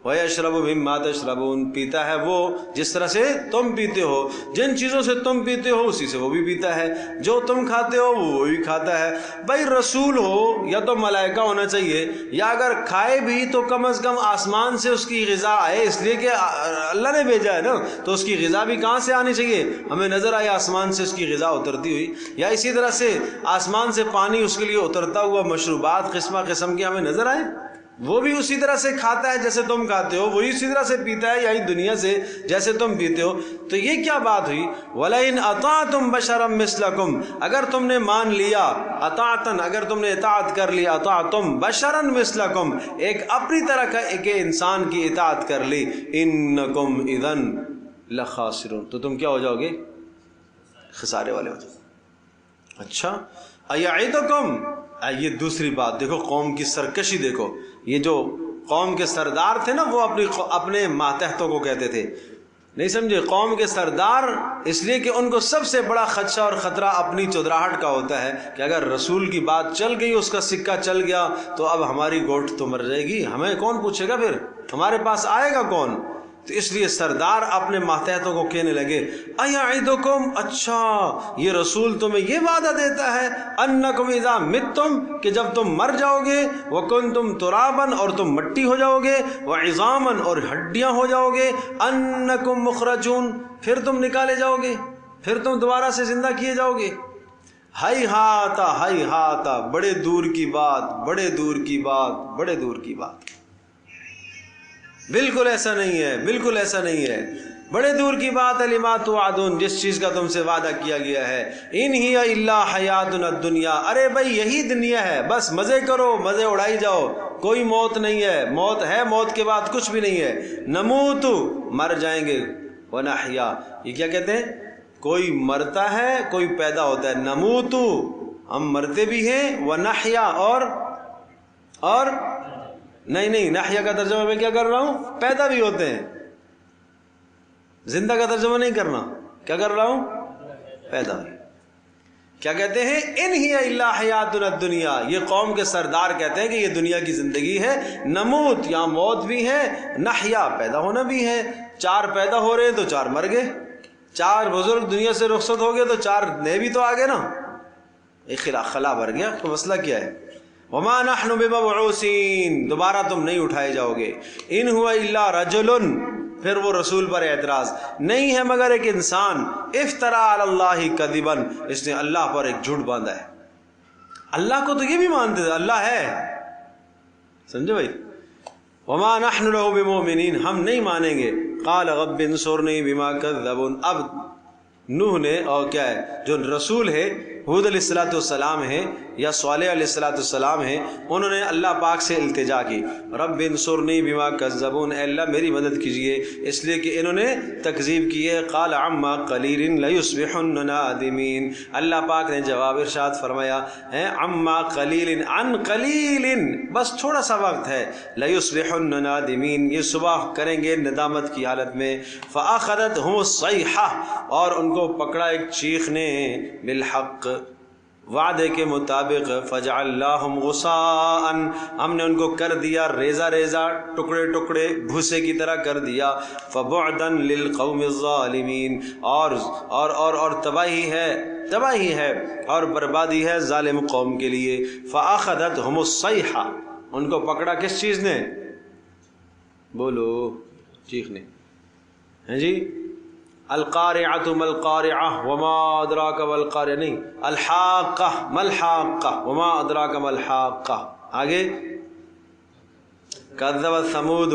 ویشرب مما تشربون، پیتا ہے وہ جس طرح سے تم پیتے ہو، جن چیزوں سے تم پیتے ہو اسی سے وہ بھی پیتا ہے، جو تم کھاتے ہو وہ بھی کھاتا ہے۔ بھائی رسول ہو یا تو ملائکہ ہونا چاہیے، یا اگر کھائے بھی تو کم از کم آسمان سے اس کی غذا آئے، اس لیے کہ اللہ نے بھیجا ہے نا، تو اس کی غذا بھی کہاں سے آنی چاہیے؟ ہمیں نظر آئے آسمان سے اس کی غذا اترتی ہوئی، یا اسی طرح سے آسمان سے پانی اس کے لیے اترتا ہوا، مشروبات قسمہ قسم کی ہمیں نظر آئے، وہ بھی اسی طرح سے کھاتا ہے جیسے تم کھاتے ہو، وہی اسی طرح سے پیتا ہے یہی دنیا سے جیسے تم پیتے ہو۔ تو یہ کیا بات ہوئی؟ وَلَئِنْ أَطَعْتُمْ بَشَرًا مِثْلَكُمْ، اگر تم نے مان لیا، اطاعتاً، اگر تم نے اطاعت کر لی، اطاعتم بشراً مثلکم، ایک اپنی طرح کا ایک انسان کی اطاعت کر لی، انکم اذن لخاسرون، تو تم کیا ہو جاؤ گے؟ خسارے والے ہو جاؤ۔ اچھا، ایعدکم، یہ دوسری بات دیکھو، قوم کی سرکشی دیکھو، یہ جو قوم کے سردار تھے نا وہ اپنے ماتحتوں کو کہتے تھے، نہیں سمجھے؟ قوم کے سردار اس لیے کہ ان کو سب سے بڑا خدشہ اور خطرہ اپنی چودراہٹ کا ہوتا ہے کہ اگر رسول کی بات چل گئی، اس کا سکہ چل گیا تو اب ہماری گوٹ تو مر جائے گی، ہمیں کون پوچھے گا، پھر ہمارے پاس آئے گا کون؟ تو اس لیے سردار اپنے ماتحتوں کو کہنے لگے، ایعدکم، اچھا یہ رسول تمہیں یہ وعدہ دیتا ہے، انکم اذا متم، کہ جب تم مر جاؤ گے، وکنتم ترابا، اور تم مٹی ہو جاؤ گے، وعظاما، اور ہڈیاں ہو جاؤ گے، انکم مخرجون، پھر تم نکالے جاؤ گے، پھر تم دوبارہ سے زندہ کیے جاؤ گے۔ ہائی ہاتا، بڑے دور کی بات، بڑے دور کی بات، بڑے دور کی بات، بالکل ایسا نہیں ہے، بالکل ایسا نہیں ہے، بڑے دور کی بات ہے، لما توعدون، جس چیز کا تم سے وعدہ کیا گیا ہے، ان ہی الا حیاتنا الدنیا، ارے بھائی یہی دنیا ہے، بس مزے کرو، مزے اڑائی جاؤ، کوئی موت نہیں ہے، موت ہے، موت کے بعد کچھ بھی نہیں ہے، نموت، مر جائیں گے، ونحیا، یہ کیا کہتے ہیں؟ کوئی مرتا ہے کوئی پیدا ہوتا ہے، نموت، ہم مرتے بھی ہیں، ونحیا، اور نہیں، نحیا کا ترجمہ میں کیا کر رہا ہوں؟ پیدا بھی ہوتے ہیں، زندہ کا ترجمہ نہیں کرنا، کیا کر رہا ہوں؟ پیدا بھی۔ کیا کہتے ہیں؟ ان ہی الا حیاتنا الدنیا، یہ قوم کے سردار کہتے ہیں کہ یہ دنیا کی زندگی ہے، نموت، یہاں موت بھی ہے، نحیا، پیدا ہونا بھی ہے، 4 پیدا ہو رہے ہیں تو 4 مر گئے، 4 بزرگ دنیا سے رخصت ہو گئے تو 4 نئے بھی تو آ گئے نا، ایک خلا بھر گیا، تو مسئلہ کیا ہے؟ وما نحن بمبعوثین، دوبارہ تم نہیں اٹھائے جاؤ گے، ان ہوا الا رجل، پھر وہ رسول پر اعتراض، نہیں ہے مگر ایک انسان، افترا علی اللہ کذبا، اس نے اللہ پر ایک جھوٹ باندھا ہے، اللہ کو تو یہ بھی مانتے تھے اللہ ہے، سمجھے بھائی؟ وما نحن له بمؤمنین، ہم نہیں مانیں گے، قال رب انصرنی بما کذبون، اب نوح نے، اور کیا ہے جو رسول ہے ہود علیہ السلام ہے یا صالح علیہ السلام ہے، انہوں نے اللہ پاک سے التجا کی، رب انصرنی بما کذبون، اے اللہ میری مدد کیجئے، اس لیے کہ انہوں نے تکذیب کی ہے، قال عما قلیل لیصبحن نادمین، اللہ پاک نے جواب ارشاد فرمایا ہے، عما قلیل، عن قلیل، بس تھوڑا سا وقت ہے، لیصبحن نادمین، یہ صبح کریں گے ندامت کی حالت میں، فاخذتهم الصیحہ، اور ان کو پکڑا ایک چیخ نے، بالحق، وعدے کے مطابق فجعلناہم غثاء، ہم نے ان کو کر دیا ریزہ ریزہ، ٹکڑے ٹکڑے بھوسے کی طرح کر دیا. فبعدا للقوم الظالمین، اور تباہی ہے اور بربادی ہے ظالم قوم کے لیے. فاخذتہم الصیحہ، ان کو پکڑا کس چیز نے؟ بولو، چیخنے ہیں جی. القارعۃ ما القارعۃ وما ادراک ما القارعۃ، نہیں، الحاقہ ما الحاقہ وما ادراک ما الحاقہ. آگے کذبت ثمود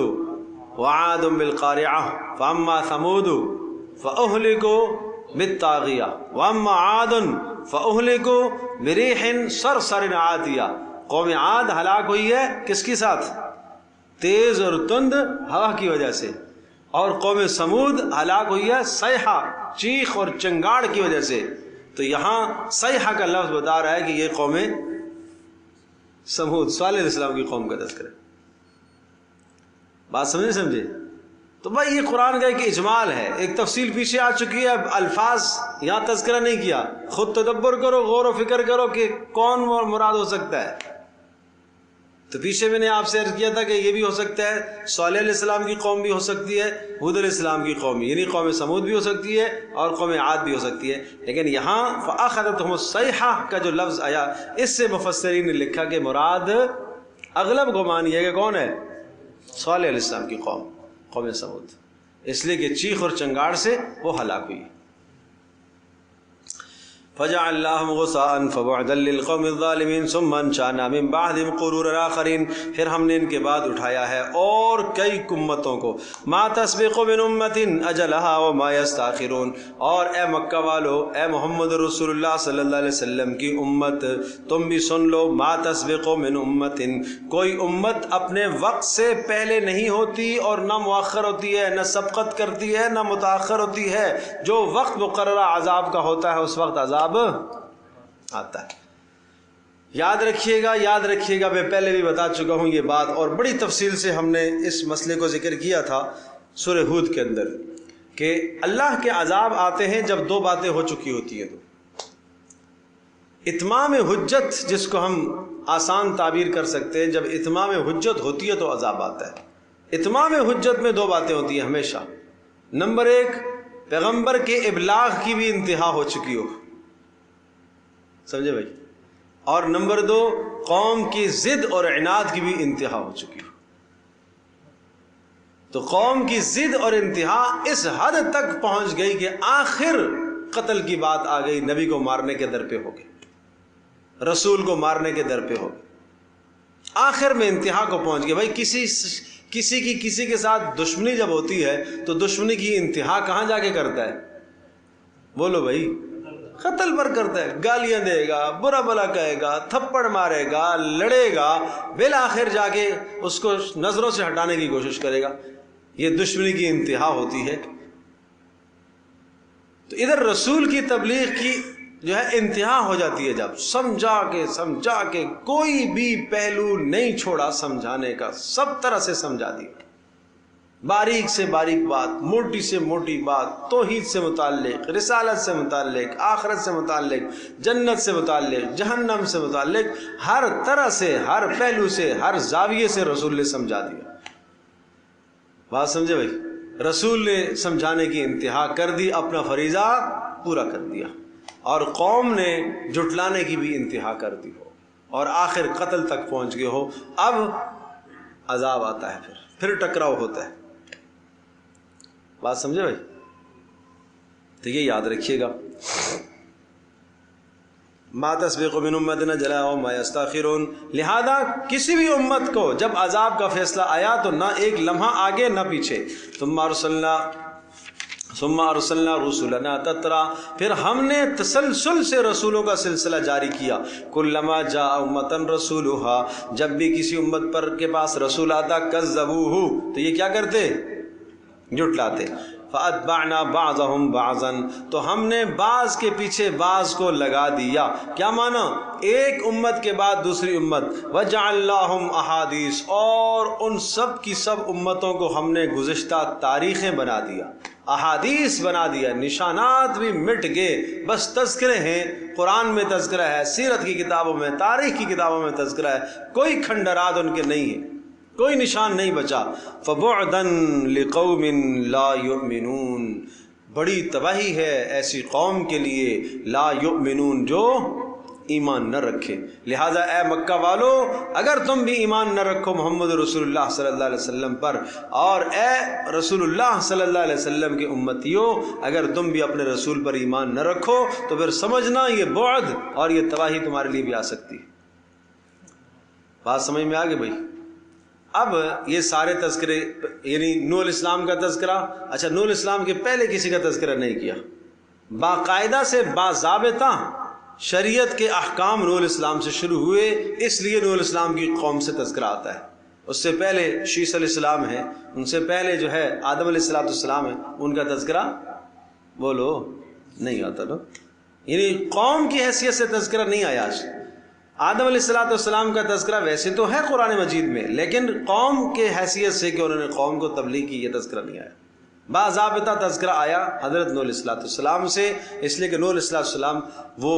وعاد بالقارعۃ فاما ثمود فاہلکوا بالطاغیہ واما عاد فاہلکوا بریح صرصر عاتیہ. قوم عاد ہلاک ہوئی ہے کس کے ساتھ؟ تیز اور تند ہوا کی وجہ سے. اور قوم سمود ہلاک ہوئی ہے صیحہ، چیخ اور چنگاڑ کی وجہ سے. تو یہاں صیحہ کا لفظ بتا رہا ہے کہ یہ قوم سمود، صالح علیہ السلام کی قوم کا تذکرہ. بات سمجھے؟ تو بھائی یہ قرآن کا ایک اجمال ہے، ایک تفصیل پیچھے آ چکی ہے، اب الفاظ یہاں تذکرہ نہیں کیا. خود تدبر کرو، غور و فکر کرو کہ کون مراد ہو سکتا ہے. تو پیچھے میں نے آپ سے عرض کیا تھا کہ یہ بھی ہو سکتا ہے صالح علیہ السلام کی قوم بھی ہو سکتی ہے، ہود علیہ السلام کی قوم یعنی قوم سمود بھی ہو سکتی ہے اور قوم عاد بھی ہو سکتی ہے. لیکن یہاں فأخذتهم الصیحہ کا جو لفظ آیا، اس سے مفسرین نے لکھا کہ مراد اغلب گمان یہ ہے کہ کون ہے؟ صالح علیہ السلام کی قوم سمود، اس لیے کہ چیخ اور چنگاڑ سے وہ ہلاک ہوئی. فجعلناهم غثاء فبعدا للقوم الظالمين ثم انشأنا من بعدهم قرونا آخرين، پھر ہم نے ان کے بعد اٹھایا ہے اور کئی امتوں کو. ما تسبق من امت اجلها وما يستاخرون، اور اے مکہ والو، اے محمد رسول اللہ صلی اللہ علیہ وسلم کی امت، تم بھی سن لو. ما تسبق من امت، کوئی امت اپنے وقت سے پہلے نہیں ہوتی اور نہ مؤخر ہوتی ہے، نہ سبقت کرتی ہے نہ متاخر ہوتی ہے. جو وقت مقررہ عذاب کا ہوتا ہے اس وقت عذاب آتا ہے. یاد رکھیے گا، میں پہلے بھی بتا چکا ہوں یہ بات، اور بڑی تفصیل سے ہم نے اس مسئلے کو ذکر کیا تھا سورہ ہود کے اندر، کہ اللہ کے عذاب آتے ہیں جب دو باتیں ہو چکی ہوتی ہیں. تو اتمام حجت جس کو ہم آسان تعبیر کر سکتے ہیں، جب اتمام حجت ہوتی ہے تو عذاب آتا ہے. اتمام حجت میں دو باتیں ہوتی ہیں ہمیشہ. نمبر ایک، پیغمبر کے ابلاغ کی بھی انتہا ہو چکی ہو، سمجھے بھائی، اور نمبر دو، قوم کی ضد اور عناد کی بھی انتہا ہو چکی ہو. تو قوم کی ضد اور انتہا اس حد تک پہنچ گئی کہ آخر قتل کی بات آ گئی، نبی کو مارنے کے در پہ ہو گئے، رسول کو مارنے کے در پہ ہو گئے. آخر میں انتہا کو پہنچ گئے. بھائی کسی کے ساتھ دشمنی جب ہوتی ہے تو دشمنی کی انتہا کہاں جا کے کرتا ہے؟ بولو بھائی، قتل پر کرتا ہے. گالیاں دے گا، برا بلا کہے گا، تھپڑ مارے گا، لڑے گا، بالآخر جا کے اس کو نظروں سے ہٹانے کی کوشش کرے گا. یہ دشمنی کی انتہا ہوتی ہے. تو ادھر رسول کی تبلیغ کی جو ہے انتہا ہو جاتی ہے جب سمجھا کے کوئی بھی پہلو نہیں چھوڑا سمجھانے کا، سب طرح سے سمجھا دیا. باریک سے باریک بات، موٹی سے موٹی بات، توحید سے متعلق، رسالت سے متعلق، آخرت سے متعلق، جنت سے متعلق، جہنم سے متعلق، ہر طرح سے، ہر پہلو سے، ہر زاویے سے رسول نے سمجھا دیا. بات سمجھے بھائی؟ رسول نے سمجھانے کی انتہا کر دی، اپنا فریضہ پورا کر دیا، اور قوم نے جھٹلانے کی بھی انتہا کر دی ہو اور آخر قتل تک پہنچ گئے ہو. اب عذاب آتا ہے، پھر ٹکراؤ ہوتا ہے. بات سمجھے بھائی؟ تو یہ یاد رکھیے گا. ما تسبق من امت اجلها وما يستاخرون. لہذا کسی بھی امت کو جب عذاب کا فیصلہ آیا تو نہ ایک لمحہ آگے نہ پیچھے. ثم ارسلنا رسلنا تترا، پھر ہم نے تسلسل سے رسولوں کا سلسلہ جاری کیا. کلما جاء امتا رسولها، جب بھی کسی امت پر کے پاس رسول آتا، کذبوہ، تو یہ کیا کرتے؟ جھٹلاتے. فَأَتْبَعْنَا بَعْضَهُمْ بَعْضًا، تو ہم نے بعض کے پیچھے بعض کو لگا دیا. کیا مانا؟ ایک امت کے بعد دوسری امت. وَجَعَلْنَاهُمْ أَحَادِيث، اور ان سب کی سب امتوں کو ہم نے گزشتہ تاریخیں بنا دیا، احادیث بنا دیا. نشانات بھی مٹ گئے، بس تذکرے ہیں. قرآن میں تذکرہ ہے، سیرت کی کتابوں میں، تاریخ کی کتابوں میں تذکرہ ہے، کوئی کھنڈرات ان کے نہیں ہیں، کوئی نشان نہیں بچا. فَبُعْدًا لِقَوْمٍ لَا يُؤْمِنُونَ، بڑی تباہی ہے ایسی قوم کے لیے لا یؤمنون، جو ایمان نہ رکھے. لہذا اے مکہ والو، اگر تم بھی ایمان نہ رکھو محمد رسول اللہ صلی اللہ علیہ وسلم پر، اور اے رسول اللہ صلی اللہ علیہ وسلم کے امتیوں، اگر تم بھی اپنے رسول پر ایمان نہ رکھو تو پھر سمجھنا یہ بعد اور یہ تباہی تمہارے لیے بھی آ سکتی ہے. بات سمجھ میں آ گئی بھائی؟ اب یہ سارے تذکرے، یعنی نوح علیہ السلام کا تذکرہ. اچھا، نوح علیہ السلام کے پہلے کسی کا تذکرہ نہیں کیا. باقاعدہ سے باضابطہ شریعت کے احکام نوح علیہ السلام سے شروع ہوئے، اس لیے نوح علیہ السلام کی قوم سے تذکرہ آتا ہے. اس سے پہلے شیث علیہ السلام ہے، ان سے پہلے جو ہے آدم علیہ السلام ہے، ان کا تذکرہ بولو نہیں آتا. نا یعنی قوم کی حیثیت سے تذکرہ نہیں آیا. آدم علیہ السلام کا تذکرہ ویسے تو ہے قرآن مجید میں، لیکن قوم کے حیثیت سے کہ انہوں نے قوم کو تبلیغ کی، یہ تذکرہ نہیں آیا. باضابطہ تذکرہ آیا حضرت نوح علیہ السلام سے، اس لیے کہ نوح علیہ السلام وہ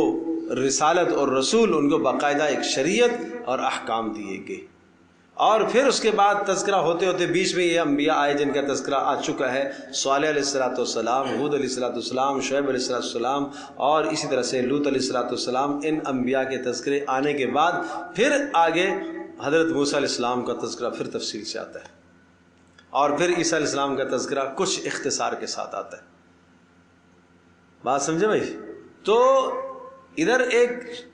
رسالت اور رسول، ان کو باقاعدہ ایک شریعت اور احکام دیے گئے. اور پھر اس کے بعد تذکرہ ہوتے ہوتے بیچ میں یہ انبیاء آئے جن کا تذکرہ آ چکا ہے. صالح علیہ السلام، ہود علیہ السلام، شعیب علیہ السلام، اور اسی طرح سے لوط علیہ السلام. ان انبیاء کے تذکرے آنے کے بعد پھر آگے حضرت موسیٰ علیہ السلام کا تذکرہ پھر تفصیل سے آتا ہے، اور پھر عیسیٰ علیہ السلام کا تذکرہ کچھ اختصار کے ساتھ آتا ہے. بات سمجھے بھائی؟ تو ادھر ایک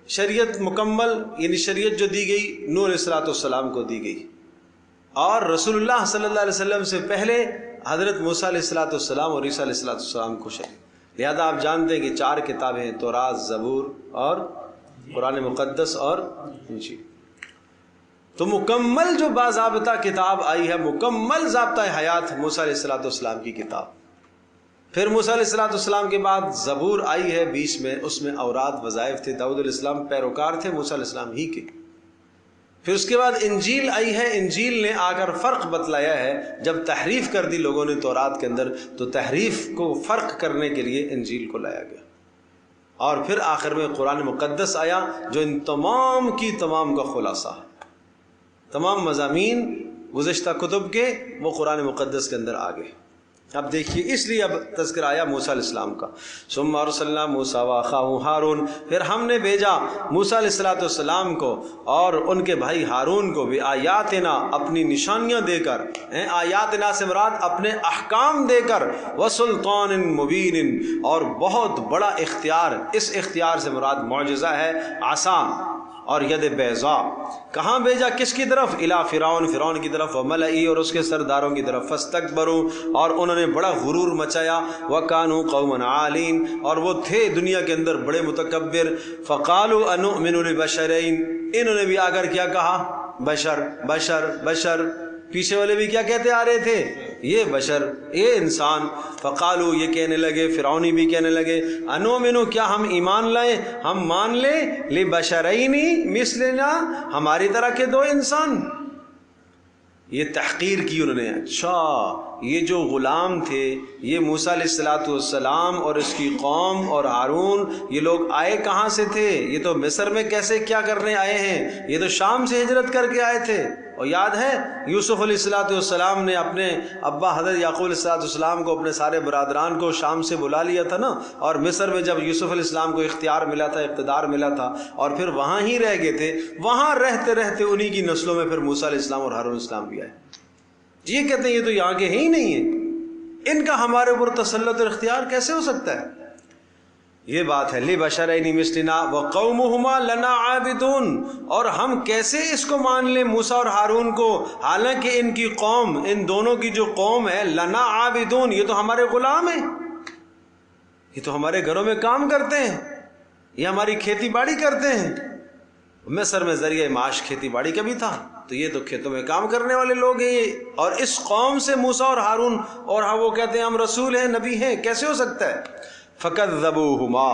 شریعت مکمل، یعنی شریعت جو دی گئی نوح علیہ السلام کو دی گئی، اور رسول اللہ صلی اللہ علیہ وسلم سے پہلے حضرت موسیٰ علیہ السلام اور عیسیٰ علیہ السلام کو شریعت. لہذا آپ جانتے ہیں کہ 4 کتابیں ہیں، تورات، زبور اور قرآن مقدس اور انجیل. تو مکمل جو باضابطہ کتاب آئی ہے، مکمل ضابطہ حیات موسیٰ علیہ السلام کی کتاب. پھر موسیٰ علیہ السلام کے بعد زبور آئی ہے بیچ میں، اس میں اوراد وظائف تھے. داؤد علیہ السلام پیروکار تھے موسیٰ علیہ السلام ہی کے. پھر اس کے بعد انجیل آئی ہے. انجیل نے آ کر فرق بتلایا ہے. جب تحریف کر دی لوگوں نے تورات کے اندر، تو تحریف کو فرق کرنے کے لیے انجیل کو لایا گیا. اور پھر آخر میں قرآن مقدس آیا، جو ان تمام کی تمام کا خلاصہ ہے. تمام مضامین گزشتہ کتب کے وہ قرآن مقدس کے اندر آ گئے. اب دیکھیے، اس لیے اب تذکرہ آیا موسیٰ علیہ السلام کا. ثم ارسلنا موسیٰ واخاہ ہارون، پھر ہم نے بھیجا موسیٰ علیہ السلام کو اور ان کے بھائی ہارون کو بھی آیاتنا، اپنی نشانیاں دے کر. آیاتنا سے مراد اپنے احکام دے کر، وسلطان مبین، اور بہت بڑا اختیار. اس اختیار سے مراد معجزہ ہے، عصا اور ید بیضاء. کہاں بھیجا؟ کس کی طرف؟ الی فرعون، فرعون کی طرف، وملئی، اور اس کے سرداروں کی طرف. فاستکبروا، اور انہوں نے بڑا غرور مچایا. وکانوا قوما عالین، اور وہ تھے دنیا کے اندر بڑے متکبر. فقالوا انؤمن لبشرین، انہوں نے بھی آ کر کیا کہا؟ بشر بشر بشر. پیچھے والے بھی کیا کہتے آ رہے تھے؟ یہ بشر، یہ انسان. فقالو، یہ کہنے لگے، فرعونی بھی کہنے لگے، انؤمنو، کیا ہم ایمان لائیں، ہم مان لیں، لبشرینی مثلنا، ہماری طرح کے 2 انسان. یہ تحقیر کی انہوں نے. اچھا، یہ جو غلام تھے، یہ موسیٰ علیہ السلام اور اس کی قوم اور ہارون، یہ لوگ آئے کہاں سے تھے؟ یہ تو مصر میں کیسے کیا کرنے آئے ہیں؟ یہ تو شام سے ہجرت کر کے آئے تھے. اور یاد ہے یوسف علیہ السلام نے اپنے ابا حضرت یعقوب علیہ السلام کو، اپنے سارے برادران کو شام سے بلا لیا تھا نا. اور مصر میں جب یوسف علیہ السلام کو اختیار ملا تھا، اقتدار ملا تھا، اور پھر وہاں ہی رہ گئے تھے. وہاں رہتے رہتے انہی کی نسلوں میں پھر موسیٰ علیہ السلام اور ہارون علیہ السلام بھی آئے. یہ کہتے ہیں یہ تو یہاں کے ہی نہیں ہیں، ان کا ہمارے اوپر تسلط اور اختیار کیسے ہو سکتا ہے؟ یہ بات ہے. لبشرین مثلنا وقومہما لنا عابدون، اور ہم کیسے اس کو مان لیں موسیٰ اور ہارون کو، حالانکہ ان کی قوم، ان دونوں کی جو قوم ہے، لنا عابدون، یہ تو ہمارے غلام ہیں، یہ تو ہمارے گھروں میں کام کرتے ہیں، یہ ہماری کھیتی باڑی کرتے ہیں. مصر میں ذریعہ معاش کھیتی باڑی کا بھی تھا، تو یہ تو کھیتوں میں کام کرنے والے لوگ ہیں یہ، اور اس قوم سے موسیٰ اور ہارون، اور وہ کہتے ہیں ہم رسول ہیں، نبی ہیں، کیسے ہو سکتا ہے؟ فَكَذَّبُوهُمَا،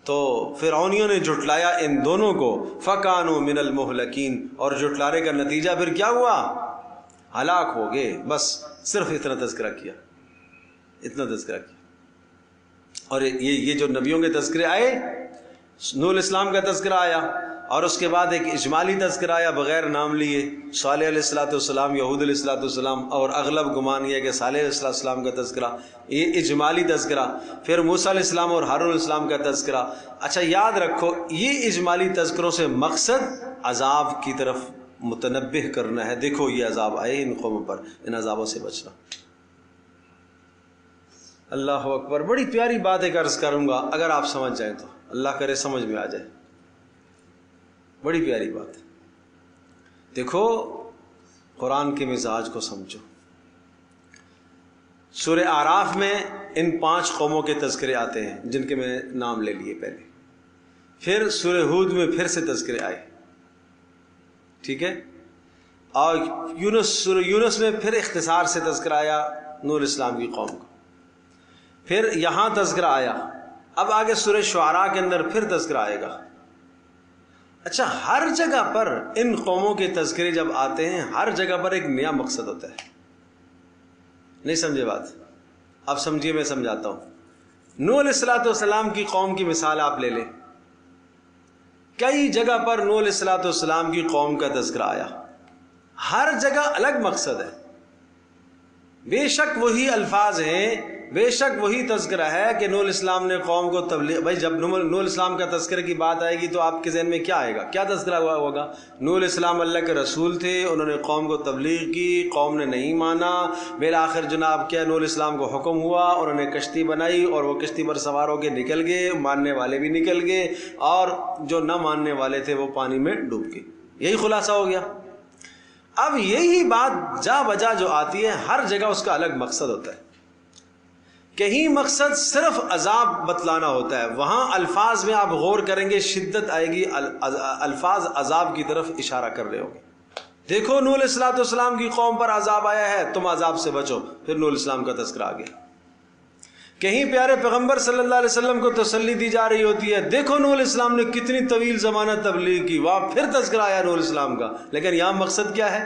تو فرعونیوں نے جھٹلایا ان دونوں کو، فَكَانُوا مِنَ الْمُهْلَكِينَ، اور جھٹلانے کا نتیجہ پھر کیا ہوا؟ ہلاک ہو گئے۔ بس صرف اتنا تذکرہ کیا، اتنا تذکرہ کیا۔ اور یہ جو نبیوں کے تذکرے آئے، نوح علیہ السلام کا تذکرہ آیا، اور اس کے بعد ایک اجمالی تذکرہ آیا بغیر نام لیے، صالح علیہ السلام، یہود علیہ السلام، اور اغلب گمان یہ ہے کہ صالح علیہ السلام کا تذکرہ، یہ اجمالی تذکرہ۔ پھر موسیٰ علیہ السلام اور ہارون علیہ السلام کا تذکرہ۔ اچھا یاد رکھو، یہ اجمالی تذکروں سے مقصد عذاب کی طرف متنبہ کرنا ہے، دیکھو یہ عذاب آئے ان قوموں پر، ان عذابوں سے بچنا۔ اللہ اکبر، بڑی پیاری بات ایک عرض کروں گا، اگر آپ سمجھ جائیں تو، اللہ کرے سمجھ میں آ جائے، بڑی پیاری بات ہے۔ دیکھو قرآن کے مزاج کو سمجھو۔ سورہ اعراف میں ان 5 قوموں کے تذکرے آتے ہیں جن کے میں نام لے لیے پہلے، پھر سورہ ہود میں پھر سے تذکرے آئے، ٹھیک ہے، اور سورہ یونس میں پھر اختصار سے تذکرہ آیا نوح علیہ السلام کی قوم کا، پھر یہاں تذکرہ آیا، اب آگے سورہ شعراء کے اندر پھر تذکرہ آئے گا۔ اچھا، ہر جگہ پر ان قوموں کے تذکرے جب آتے ہیں، ہر جگہ پر ایک نیا مقصد ہوتا ہے۔ نہیں سمجھے بات؟ اب سمجھیے، میں سمجھاتا ہوں۔ نوح علیہ السلام کی قوم کی مثال آپ لے لیں، کئی جگہ پر نوح علیہ السلام کی قوم کا تذکرہ آیا، ہر جگہ الگ مقصد ہے، بے شک وہی الفاظ ہیں، بے شک وہی تذکرہ ہے کہ نوح علیہ السلام نے قوم کو تبلیغ۔ بھائی جب نوح علیہ السلام کا تذکرے کی بات آئے گی تو آپ کے ذہن میں کیا آئے گا؟ کیا تذکرہ ہوا ہوگا؟ نوح علیہ السلام اللہ کے رسول تھے، انہوں نے قوم کو تبلیغ کی، قوم نے نہیں مانا، بالآخر جناب کیا، نوح علیہ السلام کو حکم ہوا، انہوں نے کشتی بنائی اور وہ کشتی پر سوار ہو کے نکل گئے، ماننے والے بھی نکل گئے، اور جو نہ ماننے والے تھے وہ پانی میں ڈوب گئے۔ یہی خلاصہ ہو گیا۔ اب یہی بات جا بجا جو آتی ہے، ہر جگہ اس کا الگ مقصد ہوتا ہے۔ کہیں مقصد صرف عذاب بتلانا ہوتا ہے، وہاں الفاظ میں آپ غور کریں گے، شدت آئے گی، الفاظ عذاب کی طرف اشارہ کر رہے ہوں گے۔ دیکھو نوح علیہ السلام کی قوم پر عذاب آیا ہے، تم عذاب سے بچو، پھر نوح علیہ السلام کا تذکرہ آ گیا۔ کہیں پیارے پیغمبر صلی اللہ علیہ وسلم کو تسلی دی جا رہی ہوتی ہے، دیکھو نوح علیہ السلام نے کتنی طویل زمانہ تبلیغ کی، وہاں پھر تذکرہ آیا نوح علیہ السلام کا، لیکن یہاں مقصد کیا ہے؟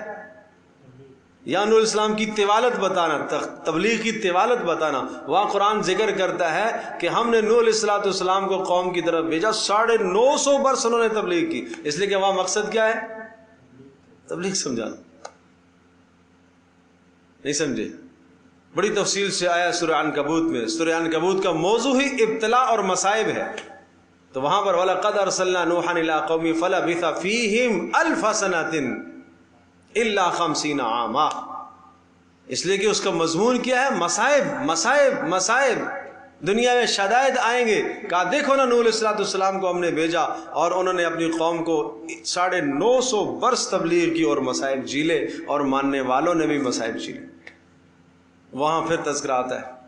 یا نوح علیہ السلام کی طوالت بتانا، تبلیغ کی طوالت بتانا۔ وہاں قرآن ذکر کرتا ہے کہ ہم نے نوح علیہ السلام کو قوم کی طرف بھیجا، 950 برس انہوں نے تبلیغ کی، اس لیے کہ وہاں مقصد کیا ہے؟ تبلیغ سمجھانا۔ نہیں سمجھے؟ بڑی تفصیل سے آیا سورہ عنکبوت میں، سورہ عنکبوت کا موضوع ہی ابتلا اور مصائب ہے، تو وہاں پر وَلَقَدْ أَرْسَلْنَا نُوحًا إِلَىٰ قَوْمِهِ فَلَبِثَ فِيهِمْ أَلْفَ سَنَةٍ إِلَّا 50 عاما، اس لیے کہ اس کا مضمون کیا ہے؟ مصائب، مصائب، مصائب، دنیا میں شدائد آئیں گے۔ کہا دیکھو نا، نوح علیہ السلام کو ہم نے بھیجا اور انہوں نے اپنی قوم کو 950 برس تبلیغ کی اور مصائب جھیلے، اور ماننے والوں نے بھی مصائب جھیلے۔ وہاں پھر تذکرہ آتا ہے،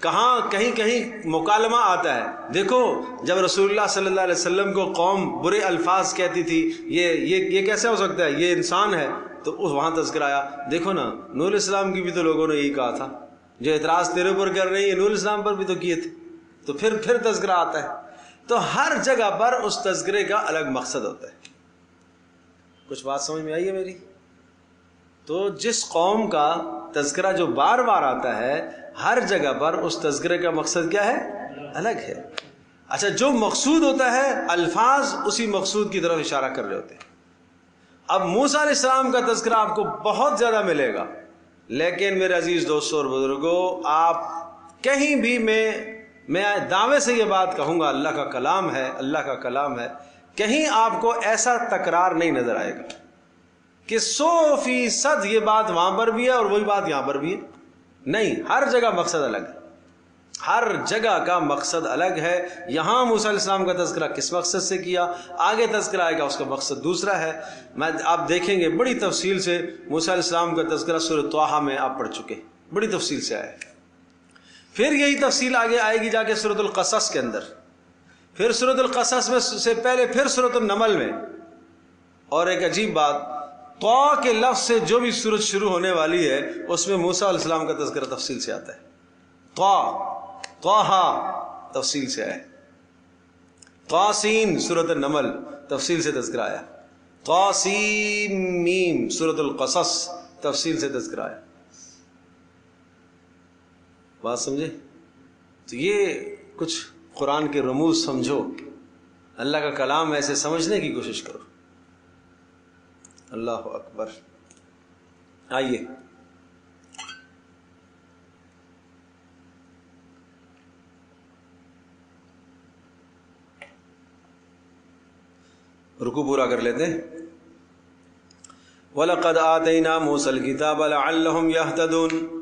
کہاں کہیں کہیں مکالمہ آتا ہے۔ دیکھو جب رسول اللہ صلی اللہ علیہ وسلم کو قوم برے الفاظ کہتی تھی، یہ کیسے ہو سکتا ہے، یہ انسان ہے، تو وہاں تذکرہ آیا، دیکھو نا نوح علیہ السلام کی بھی تو لوگوں نے یہی کہا تھا، جو اعتراض تیرے پر کر رہے ہیں نوح علیہ السلام پر بھی تو کیے تھے، تو پھر تذکرہ آتا ہے۔ تو ہر جگہ پر اس تذکرے کا الگ مقصد ہوتا ہے۔ کچھ بات سمجھ میں آئی ہے میری؟ تو جس قوم کا تذکرہ جو بار بار آتا ہے، ہر جگہ پر اس تذکرے کا مقصد کیا ہے؟ الگ ہے۔ اچھا، جو مقصود ہوتا ہے، الفاظ اسی مقصود کی طرف اشارہ کر رہے ہوتے ہیں۔ اب موسیٰ علیہ السلام کا تذکرہ آپ کو بہت زیادہ ملے گا، لیکن میرے عزیز دوستوں اور بزرگوں، آپ کہیں بھی میں دعوے سے یہ بات کہوں گا، اللہ کا کلام ہے، اللہ کا کلام ہے، کہیں آپ کو ایسا تکرار نہیں نظر آئے گا کہ 100% یہ بات وہاں پر بھی ہے اور وہی بات یہاں پر بھی ہے۔ نہیں، ہر جگہ مقصد الگ ہے، ہر جگہ کا مقصد الگ ہے۔ یہاں موسیٰ علیہ السلام کا تذکرہ کس مقصد سے کیا، آگے تذکرہ آئے گا اس کا مقصد دوسرا ہے۔ آپ دیکھیں گے بڑی تفصیل سے موسیٰ علیہ السلام کا تذکرہ سورہ طٰہٰ میں آپ پڑھ چکے، بڑی تفصیل سے آیا ہے۔ پھر یہی تفصیل آگے آئے گی جا کے سورۃ القصص کے اندر، پھر سورۃ القصص میں سے پہلے پھر سورۃ النمل میں. اور ایک عجیب بات، طا کے لفظ سے جو بھی سورت شروع ہونے والی ہے اس میں موسیٰ علیہ السلام کا تذکرہ تفصیل سے آتا ہے. طٰہٰ تفصیل سے آیا. طاسین سورۃ النمل تفصیل سے تذکرہ آیا. طاسیم میم سورۃ القصص تفصیل سے تذکرہ آیا. بات سمجھے؟ تو یہ کچھ قرآن کے رموز سمجھو، اللہ کا کلام ایسے سمجھنے کی کوشش کرو. اللہ اکبر. آئیے رکو پورا کر لیتے ہیں. وَلَقَدْ آتَيْنَا مُوسَى الْكِتَابَ لَعَلَّهُمْ يَهْتَدُونَ.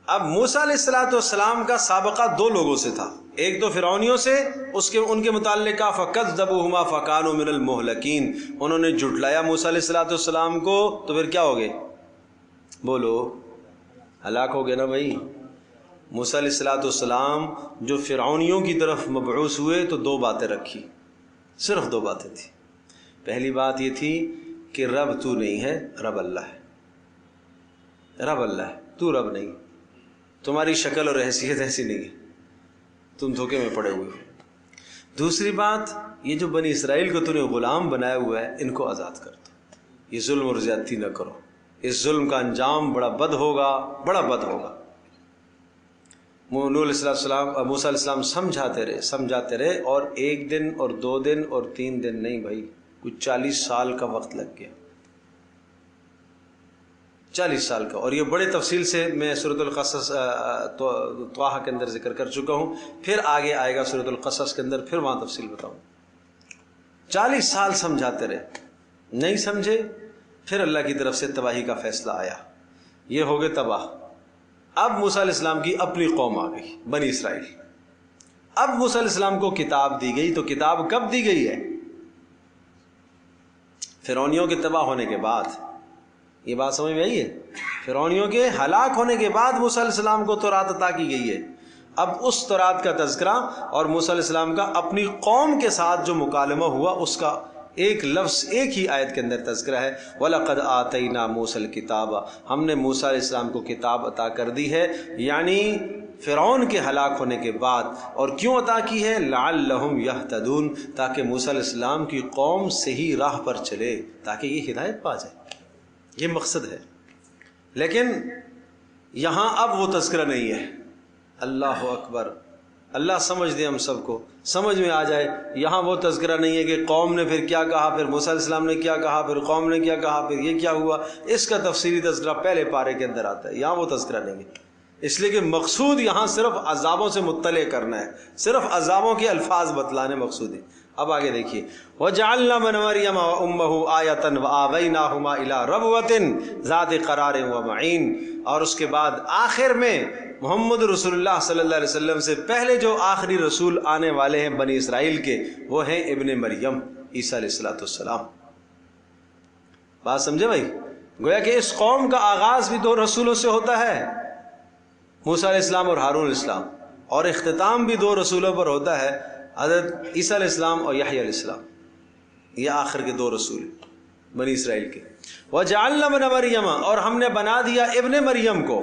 اب موسیٰ علیہ السلام کا سابقہ دو لوگوں سے تھا. ایک تو فرعونیوں سے، ان کے متعلق کہا فَكَذَّبُوهُمَا فَكَانُوا مِنَ الْمُهْلَكِينَ. انہوں نے جھٹلایا موسیٰ علیہ السلام کو تو پھر کیا ہو گئے؟ بولو، ہلاک ہو گئے نا بھائی. موسیٰ علیہ السلام جو فرعونیوں کی طرف مبعوث ہوئے تو دو باتیں رکھی، صرف دو باتیں تھیں. پہلی بات یہ تھی کہ رب تو نہیں ہے، رب اللہ ہے. رب اللہ ہے، تو رب نہیں. تمہاری شکل اور حیثیت ایسی نہیں ہے، تم دھوکے میں پڑے ہوئے ہو. دوسری بات، یہ جو بنی اسرائیل کو تو نے غلام بنایا ہوا ہے ان کو آزاد کر دو. یہ ظلم اور زیادتی نہ کرو، اس ظلم کا انجام بڑا بد ہوگا، بڑا بد ہوگا. موسیٰ علیہ السلام سمجھاتے رہے اور ایک دن اور 2 دن اور 3 دن نہیں بھائی، کچھ 40 سال کا وقت لگ گیا. 40 سال کا. اور یہ بڑے تفصیل سے میں سورۃ القصص طٰہٰ کے اندر ذکر کر چکا ہوں. پھر آگے آئے گا سورۃ القصص کے اندر، پھر وہاں تفصیل بتاؤں. 40 سال سمجھاتے رہے، نہیں سمجھے. پھر اللہ کی طرف سے تباہی کا فیصلہ آیا، یہ ہو گئے تباہ. اب موسیٰ علیہ السلام کی اپنی قوم آ گئی، بنی اسرائیل. اب موسیٰ علیہ السلام کو کتاب دی گئی. تو کتاب کب دی گئی ہے؟ فرعونیوں کے تباہ ہونے کے بعد. یہ بات سمجھ میں آئی ہے؟ فرعونیوں کے ہلاک ہونے کے بعد موسیٰ علیہ السلام کو تورات عطا کی گئی ہے. اب اس تورات کا تذکرہ اور موسیٰ علیہ السلام کا اپنی قوم کے ساتھ جو مکالمہ ہوا اس کا ایک لفظ ایک ہی آیت کے اندر تذکرہ ہے. وَلَقَدْ آتَيْنَا مُوسَى الْكِتَابَ. ہم نے موسیٰ علیہ السلام کو کتاب عطا کر دی ہے، یعنی فرعون کے ہلاک ہونے کے بعد. اور کیوں عطا کی ہے؟ لَعَلَّهُمْ يَهْتَدُونَ، تاکہ موسیٰ علیہ السلام کی قوم صحیح راہ پر چلے، تاکہ یہ ہدایت پا جائے. یہ مقصد ہے. لیکن یہاں اب وہ تذکرہ نہیں ہے. اللہ اکبر. اللہ سمجھ دے، ہم سب کو سمجھ میں آ جائے. یہاں وہ تذکرہ نہیں ہے کہ قوم نے پھر کیا کہا، پھر موسیٰ علیہ السلام نے کیا کہا، پھر قوم نے کیا کہا، پھر یہ کیا ہوا. اس کا تفصیلی تذکرہ پہلے پارے کے اندر آتا ہے. یہاں وہ تذکرہ نہیں ہے، اس لیے کہ مقصود یہاں صرف عذابوں سے مطلع کرنا ہے، صرف عذابوں کے الفاظ بتلانے مقصود ہے. اب آگے دیکھیے. وَجَعَلْنَا مِنْ مَرْيَمَ وَأُمَّهُ آيَةً وَآوَيْنَاهُمَا إِلَىٰ رَبْوَةٍ ذَاتِ قَرَارٍ وَمَعِينٍ. اور اس کے بعد آخر میں محمد رسول اللہ صلی اللہ علیہ وسلم سے پہلے جو آخری رسول آنے والے ہیں بنی اسرائیل کے، وہ ہیں ابن مریم، عیسیٰ علیہ السلام. بات سمجھے بھائی؟ گویا کہ اس قوم کا آغاز بھی 2 رسولوں سے ہوتا ہے، موسیٰ علیہ السلام اور ہارون علیہ السلام، اور اختتام بھی 2 رسولوں پر ہوتا ہے، حضرت عیسیٰ علیہ السلام اور یحییٰ علیہ السلام. یہ آخر کے 2 رسول بنی اسرائیل کے. وَجَعَلْنَا ابْنَ مَرْيَمَ، اور ہم نے بنا دیا ابن مریم کو.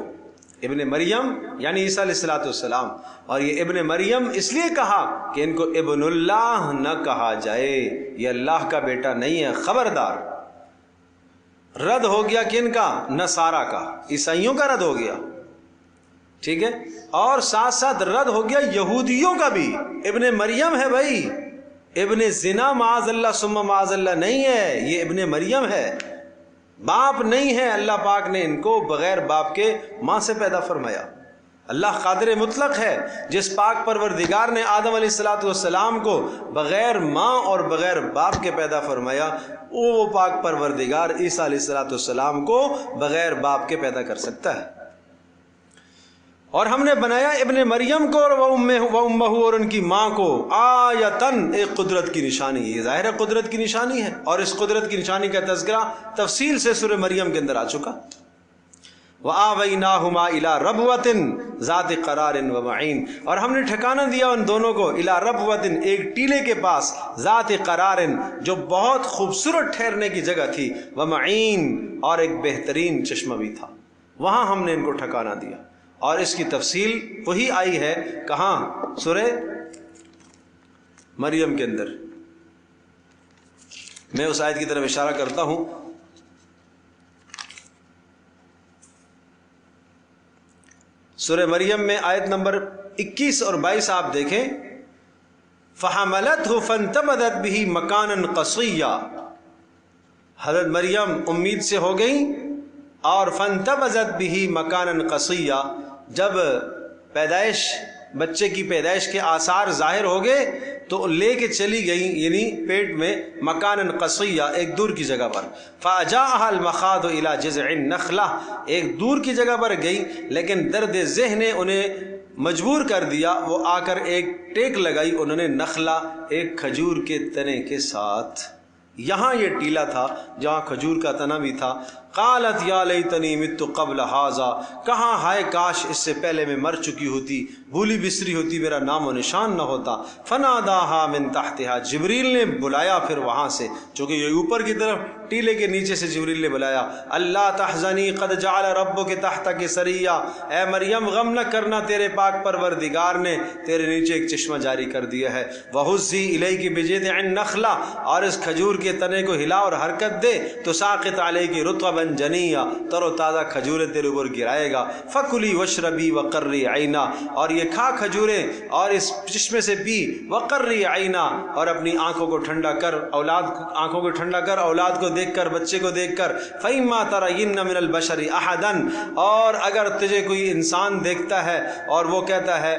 ابن مریم یعنی عیسیٰ علیہ السلام. اور یہ ابن مریم اس لیے کہا کہ ان کو ابن اللہ نہ کہا جائے، یہ اللہ کا بیٹا نہیں ہے. خبردار. رد ہو گیا کن کا؟ نصارہ کا، عیسائیوں کا رد ہو گیا. ٹھیک ہے. اور ساتھ ساتھ رد ہو گیا یہودیوں کا بھی. ابن مریم ہے بھائی، ابن زنا معاذ اللہ ثم معاذ اللہ نہیں ہے، یہ ابن مریم ہے. باپ نہیں ہے. اللہ پاک نے ان کو بغیر باپ کے ماں سے پیدا فرمایا. اللہ قادر مطلق ہے. جس پاک پروردگار نے آدم علیہ السلام کو بغیر ماں اور بغیر باپ کے پیدا فرمایا، وہ پاک پروردگار عیسیٰ علیہ السلام کو بغیر باپ کے پیدا کر سکتا ہے. اور ہم نے بنایا ابن مریم کو و امہ، اور ان کی ماں کو، آیتن، ایک قدرت کی نشانی. یہ ظاہر قدرت کی نشانی ہے، اور اس قدرت کی نشانی کا تذکرہ تفصیل سے سورہ مریم کے اندر آ چکا. وَآوَيْنَاهُمَا إِلَىٰ رَبْوَةٍ ذَاتِ قَرَارٍ وَمَعِينٍ، اور ہم نے ٹھکانہ دیا ان دونوں کو إِلَىٰ رَبْوَةٍ، ایک ٹیلے کے پاس، ذات قرار، جو بہت خوبصورت ٹھہرنے کی جگہ تھی، ومعین، اور ایک بہترین چشمہ بھی تھا، وہاں ہم نے ان کو ٹھکانہ دیا۔ اور اس کی تفصیل وہی آئی ہے کہاں؟ سورہ مریم کے اندر۔ میں اس آیت کی طرف اشارہ کرتا ہوں، سورہ مریم میں آیت نمبر 21 اور 22 آپ دیکھیں، فَحَمَلَتْهُ فَانْتَبَذَتْ بِهِ مَكَانًا قَصِيًّا، حضرت مریم امید سے ہو گئی، اور فَانْتَبَذَتْ بِهِ مَكَانًا قَصِيًّا، جب بچے کی پیدائش کے آثار ظاہر ہو گئے تو لے کے چلی گئی، یعنی پیٹ میں، مکانًا قصیّا، ایک دور کی جگہ پر، فَأَجَاءَهَا الْمَخَاضُ إِلَىٰ جِذْعِ النَّخْلَةِ، ایک دور کی جگہ پر گئی، لیکن درد ذہن نے انہیں مجبور کر دیا، وہ آ کر ایک ٹیک لگائی انہوں نے نخلا، ایک کھجور کے تنے کے ساتھ۔ یہاں یہ ٹیلا تھا جہاں کھجور کا تنا بھی تھا۔ قالت یا لیتنی مت قبل ھذا، کہاں ہائے کاش اس سے پہلے میں مر چکی ہوتی، بھولی بسری ہوتی، میرا نام و نشان نہ ہوتا۔ فناداها من تحتها، جبریل نے بلایا پھر وہاں سے، چونکہ یہ اوپر کی طرف ٹیلے کے نیچے سے جبریل نے بلایا، اللہ تحزنی قد جعل ربک تحتک سریا، اے مریم غم نہ کرنا، تیرے پاک پروردگار نے تیرے نیچے ایک چشمہ جاری کر دیا ہے۔ وہزی الیک بجذع النخلہ، اور اس کھجور کے تنے کو ہلا اور حرکت دے تو ساقط علیک رطبا جنیا، تر و تازہ کھجوریں تیرے اوپر گرائے گا۔ فکلی واشربی وقری عینا، اور یہ کھا کھجوریں اور اس چشمے سے پی، وقری عینا، اور اپنی آنکھوں کو ٹھنڈا کر، آنکھوں کو ٹھنڈا کر، اولاد کو دیکھ کر، بچے کو دیکھ کر۔ فإما ترین من البشر احدا، اور اگر تجھے کوئی انسان دیکھتا ہے اور وہ کہتا ہے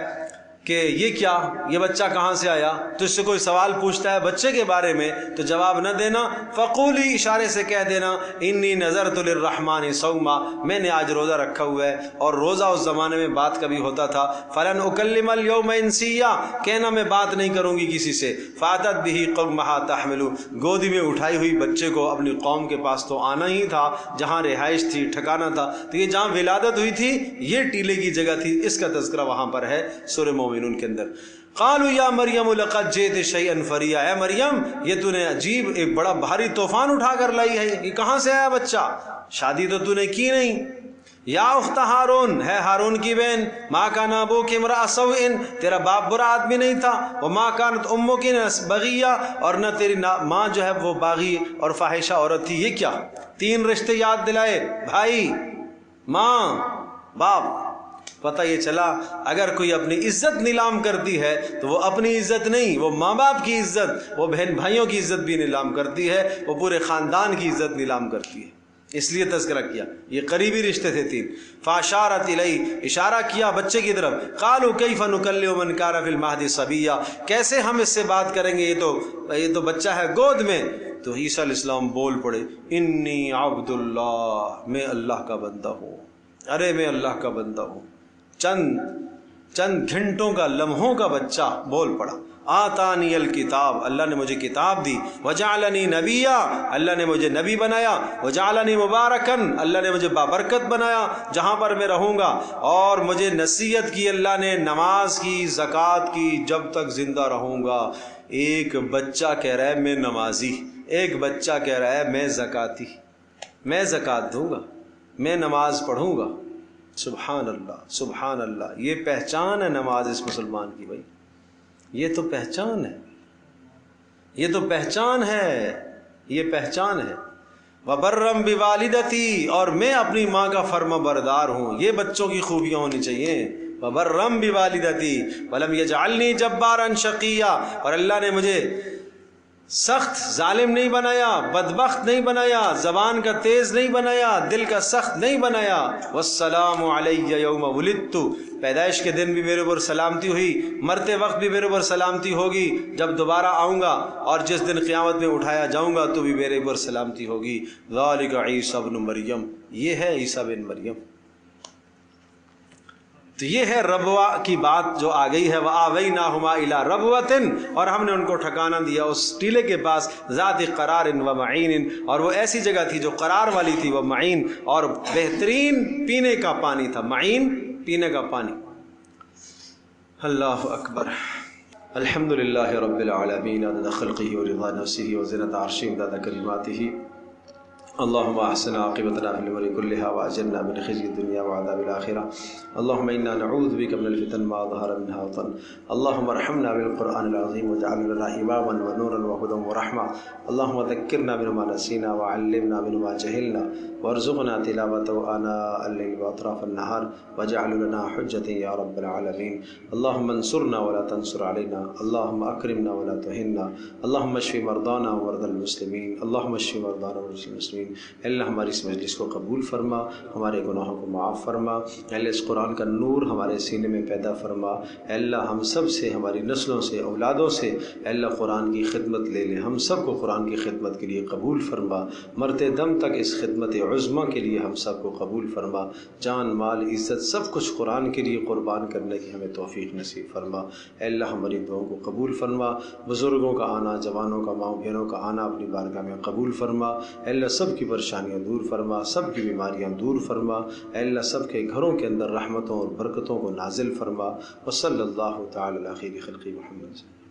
کہ یہ کیا، یہ بچہ کہاں سے آیا، تجھ سے کوئی سوال پوچھتا ہے بچے کے بارے میں تو جواب نہ دینا، فقولی، اشارے سے کہہ دینا، انی نذرت للرحمن صوما، میں نے آج روزہ رکھا ہوا ہے، اور روزہ اس زمانے میں بات کبھی ہوتا تھا۔ فلن اکلم اليوم انسیا، کہنا میں بات نہیں کروں گی کسی سے۔ فاتت به قومها تحمل، گودی میں اٹھائی ہوئی بچے کو اپنی قوم کے پاس تو آنا ہی تھا، جہاں رہائش تھی، ٹھکانہ تھا، تو یہ جہاں ولادت ہوئی تھی یہ ٹیلے کی جگہ تھی، اس کا تذکرہ وہاں پر ہے سورہ مومنون کے اندر۔ قالوا یا مریم لقد جئت شیئا فریا، اے مریم یہ تو نے عجیب ایک بڑا بھاری طوفان اٹھا کر لائی ہے، یہ کہاں سے آیا بچہ، شادی تو نے کی نہیں۔ یا اخت ہارون، ہے ہارون کی بہن، ما کان ابوک امرأ سوء، تیرا باپ برا آدمی نہیں تھا، وما کانت امک بغیہ، اور نہ تیری ماں جو ہے وہ باغی اور فاحشہ عورت تھی۔ یہ کیا، تین رشتے یاد دلائے، بھائی، ماں، باپ۔ پتہ یہ چلا اگر کوئی اپنی عزت نیلام کرتی ہے تو وہ اپنی عزت نہیں، وہ ماں باپ کی عزت، وہ بہن بھائیوں کی عزت بھی نیلام کرتی ہے، وہ پورے خاندان کی عزت نیلام کرتی ہے، اس لیے تذکرہ کیا۔ یہ قریبی رشتے تھے تین۔ فاشارت الی، اشارہ کیا بچے کی طرف۔ قالوا کیف نکلم من کان فی المہد صبیا، کیسے ہم اس سے بات کریں گے، یہ تو بچہ ہے گود میں۔ تو عیسیٰ علیہ السلام بول پڑے، انی عبد اللہ، میں اللہ کا بندہ ہوں، ارے میں اللہ کا بندہ ہوں۔ چند گھنٹوں کا، لمحوں کا بچہ بول پڑا۔ آتانی الکتاب، اللہ نے مجھے کتاب دی، وجعلنی نبیا، اللہ نے مجھے نبی بنایا، وجعلنی مبارکن، اللہ نے مجھے بابرکت بنایا جہاں پر میں رہوں گا، اور مجھے نصیحت کی اللہ نے نماز کی، زکوٰۃ کی، جب تک زندہ رہوں گا۔ ایک بچہ کہہ رہا ہے میں نمازی، ایک بچہ کہہ رہا ہے میں زکاتی، میں زکوٰۃ دوں گا، میں نماز پڑھوں گا۔ سبحان اللہ، سبحان اللہ، یہ پہچان ہے نماز اس مسلمان کی، بھائی یہ تو پہچان ہے، یہ تو پہچان ہے، یہ پہچان ہے۔ وبرم بوالدتی، اور میں اپنی ماں کا فرما بردار ہوں، یہ بچوں کی خوبیاں ہونی چاہیے۔ وبرم بوالدتی ولم یجعلنی جبارا شقیا، اور اللہ نے مجھے سخت ظالم نہیں بنایا، بدبخت نہیں بنایا، زبان کا تیز نہیں بنایا، دل کا سخت نہیں بنایا۔ والسلام علی یوم ولدت، پیدائش کے دن بھی میرے اوپر سلامتی ہوئی، مرتے وقت بھی میرے اوپر سلامتی ہوگی، جب دوبارہ آؤں گا اور جس دن قیامت میں اٹھایا جاؤں گا تو بھی میرے اوپر سلامتی ہوگی۔ ذالک عیسی ابن مریم، یہ ہے عیسیٰ بن مریم۔ تو یہ ہے ربوہ کی بات جو آ گئی ہے، وَآوَيْنَاهُمَا إِلَىٰ رَبْوَةٍ، اور ہم نے ان کو ٹھکانہ دیا اس ٹیلے کے پاس، ذات قرار و معین، اور وہ ایسی جگہ تھی جو قرار والی تھی، وہ معین، اور بہترین پینے کا پانی تھا، معین پینے کا پانی۔ اللہ اکبر۔ الحمدللہ رب العالمین عدد خلقہ ورضا نفسہ وزنۃ عرشہ ومداد کلماتہ۔ اللهم احسن عاقبتنا في الامور كلها واجرنا من خزي الدنيا وعذاب الاخره. اللهم انا نعوذ بك من الفتن ما ظهر منها وبطن. اللهم ارحمنا بالقران العظيم واجعل لنا اماما ونورا وهدى ورحمه. اللهم ذكرنا بما نسينا وعلمنا بما جهلنا وارزقنا تلاوته آناء الليل واطراف النهار واجعل لنا حجة يا رب العالمين. اللهم انصرنا ولا تنصر علينا. اللهم اكرمنا ولا تهنا. اللهم اشف مرضانا ومرضى المسلمين. اللهم اشف مرضانا ومرضى المسلمين. اللہ ہماری اس مجلس کو قبول فرما، ہمارے گناہوں کو معاف فرما، اللہ اس قرآن کا نور ہمارے سینے میں پیدا فرما، اللہ ہم سب سے، ہماری نسلوں سے، اولادوں سے اللہ قرآن کی خدمت لے لے، ہم سب کو قرآن کی خدمت کے لیے قبول فرما، مرتے دم تک اس خدمت عظمیٰ کے لیے ہم سب کو قبول فرما، جان مال عزت سب کچھ قرآن کے لیے قربان کرنے کی ہمیں توفیق نصیب فرما، اللہ ہماری دعاؤں کو قبول فرما، بزرگوں کا آنا، جوانوں کا، ماؤں بہنوں کا آنا اپنی بارگاہ میں قبول فرما، اللہ سب کی پریشانیاں دور فرما، سب کی بیماریاں دور فرما، اے اللہ سب کے گھروں کے اندر رحمتوں اور برکتوں کو نازل فرما، وصلی اللہ تعالی علی خیر خلق محمد۔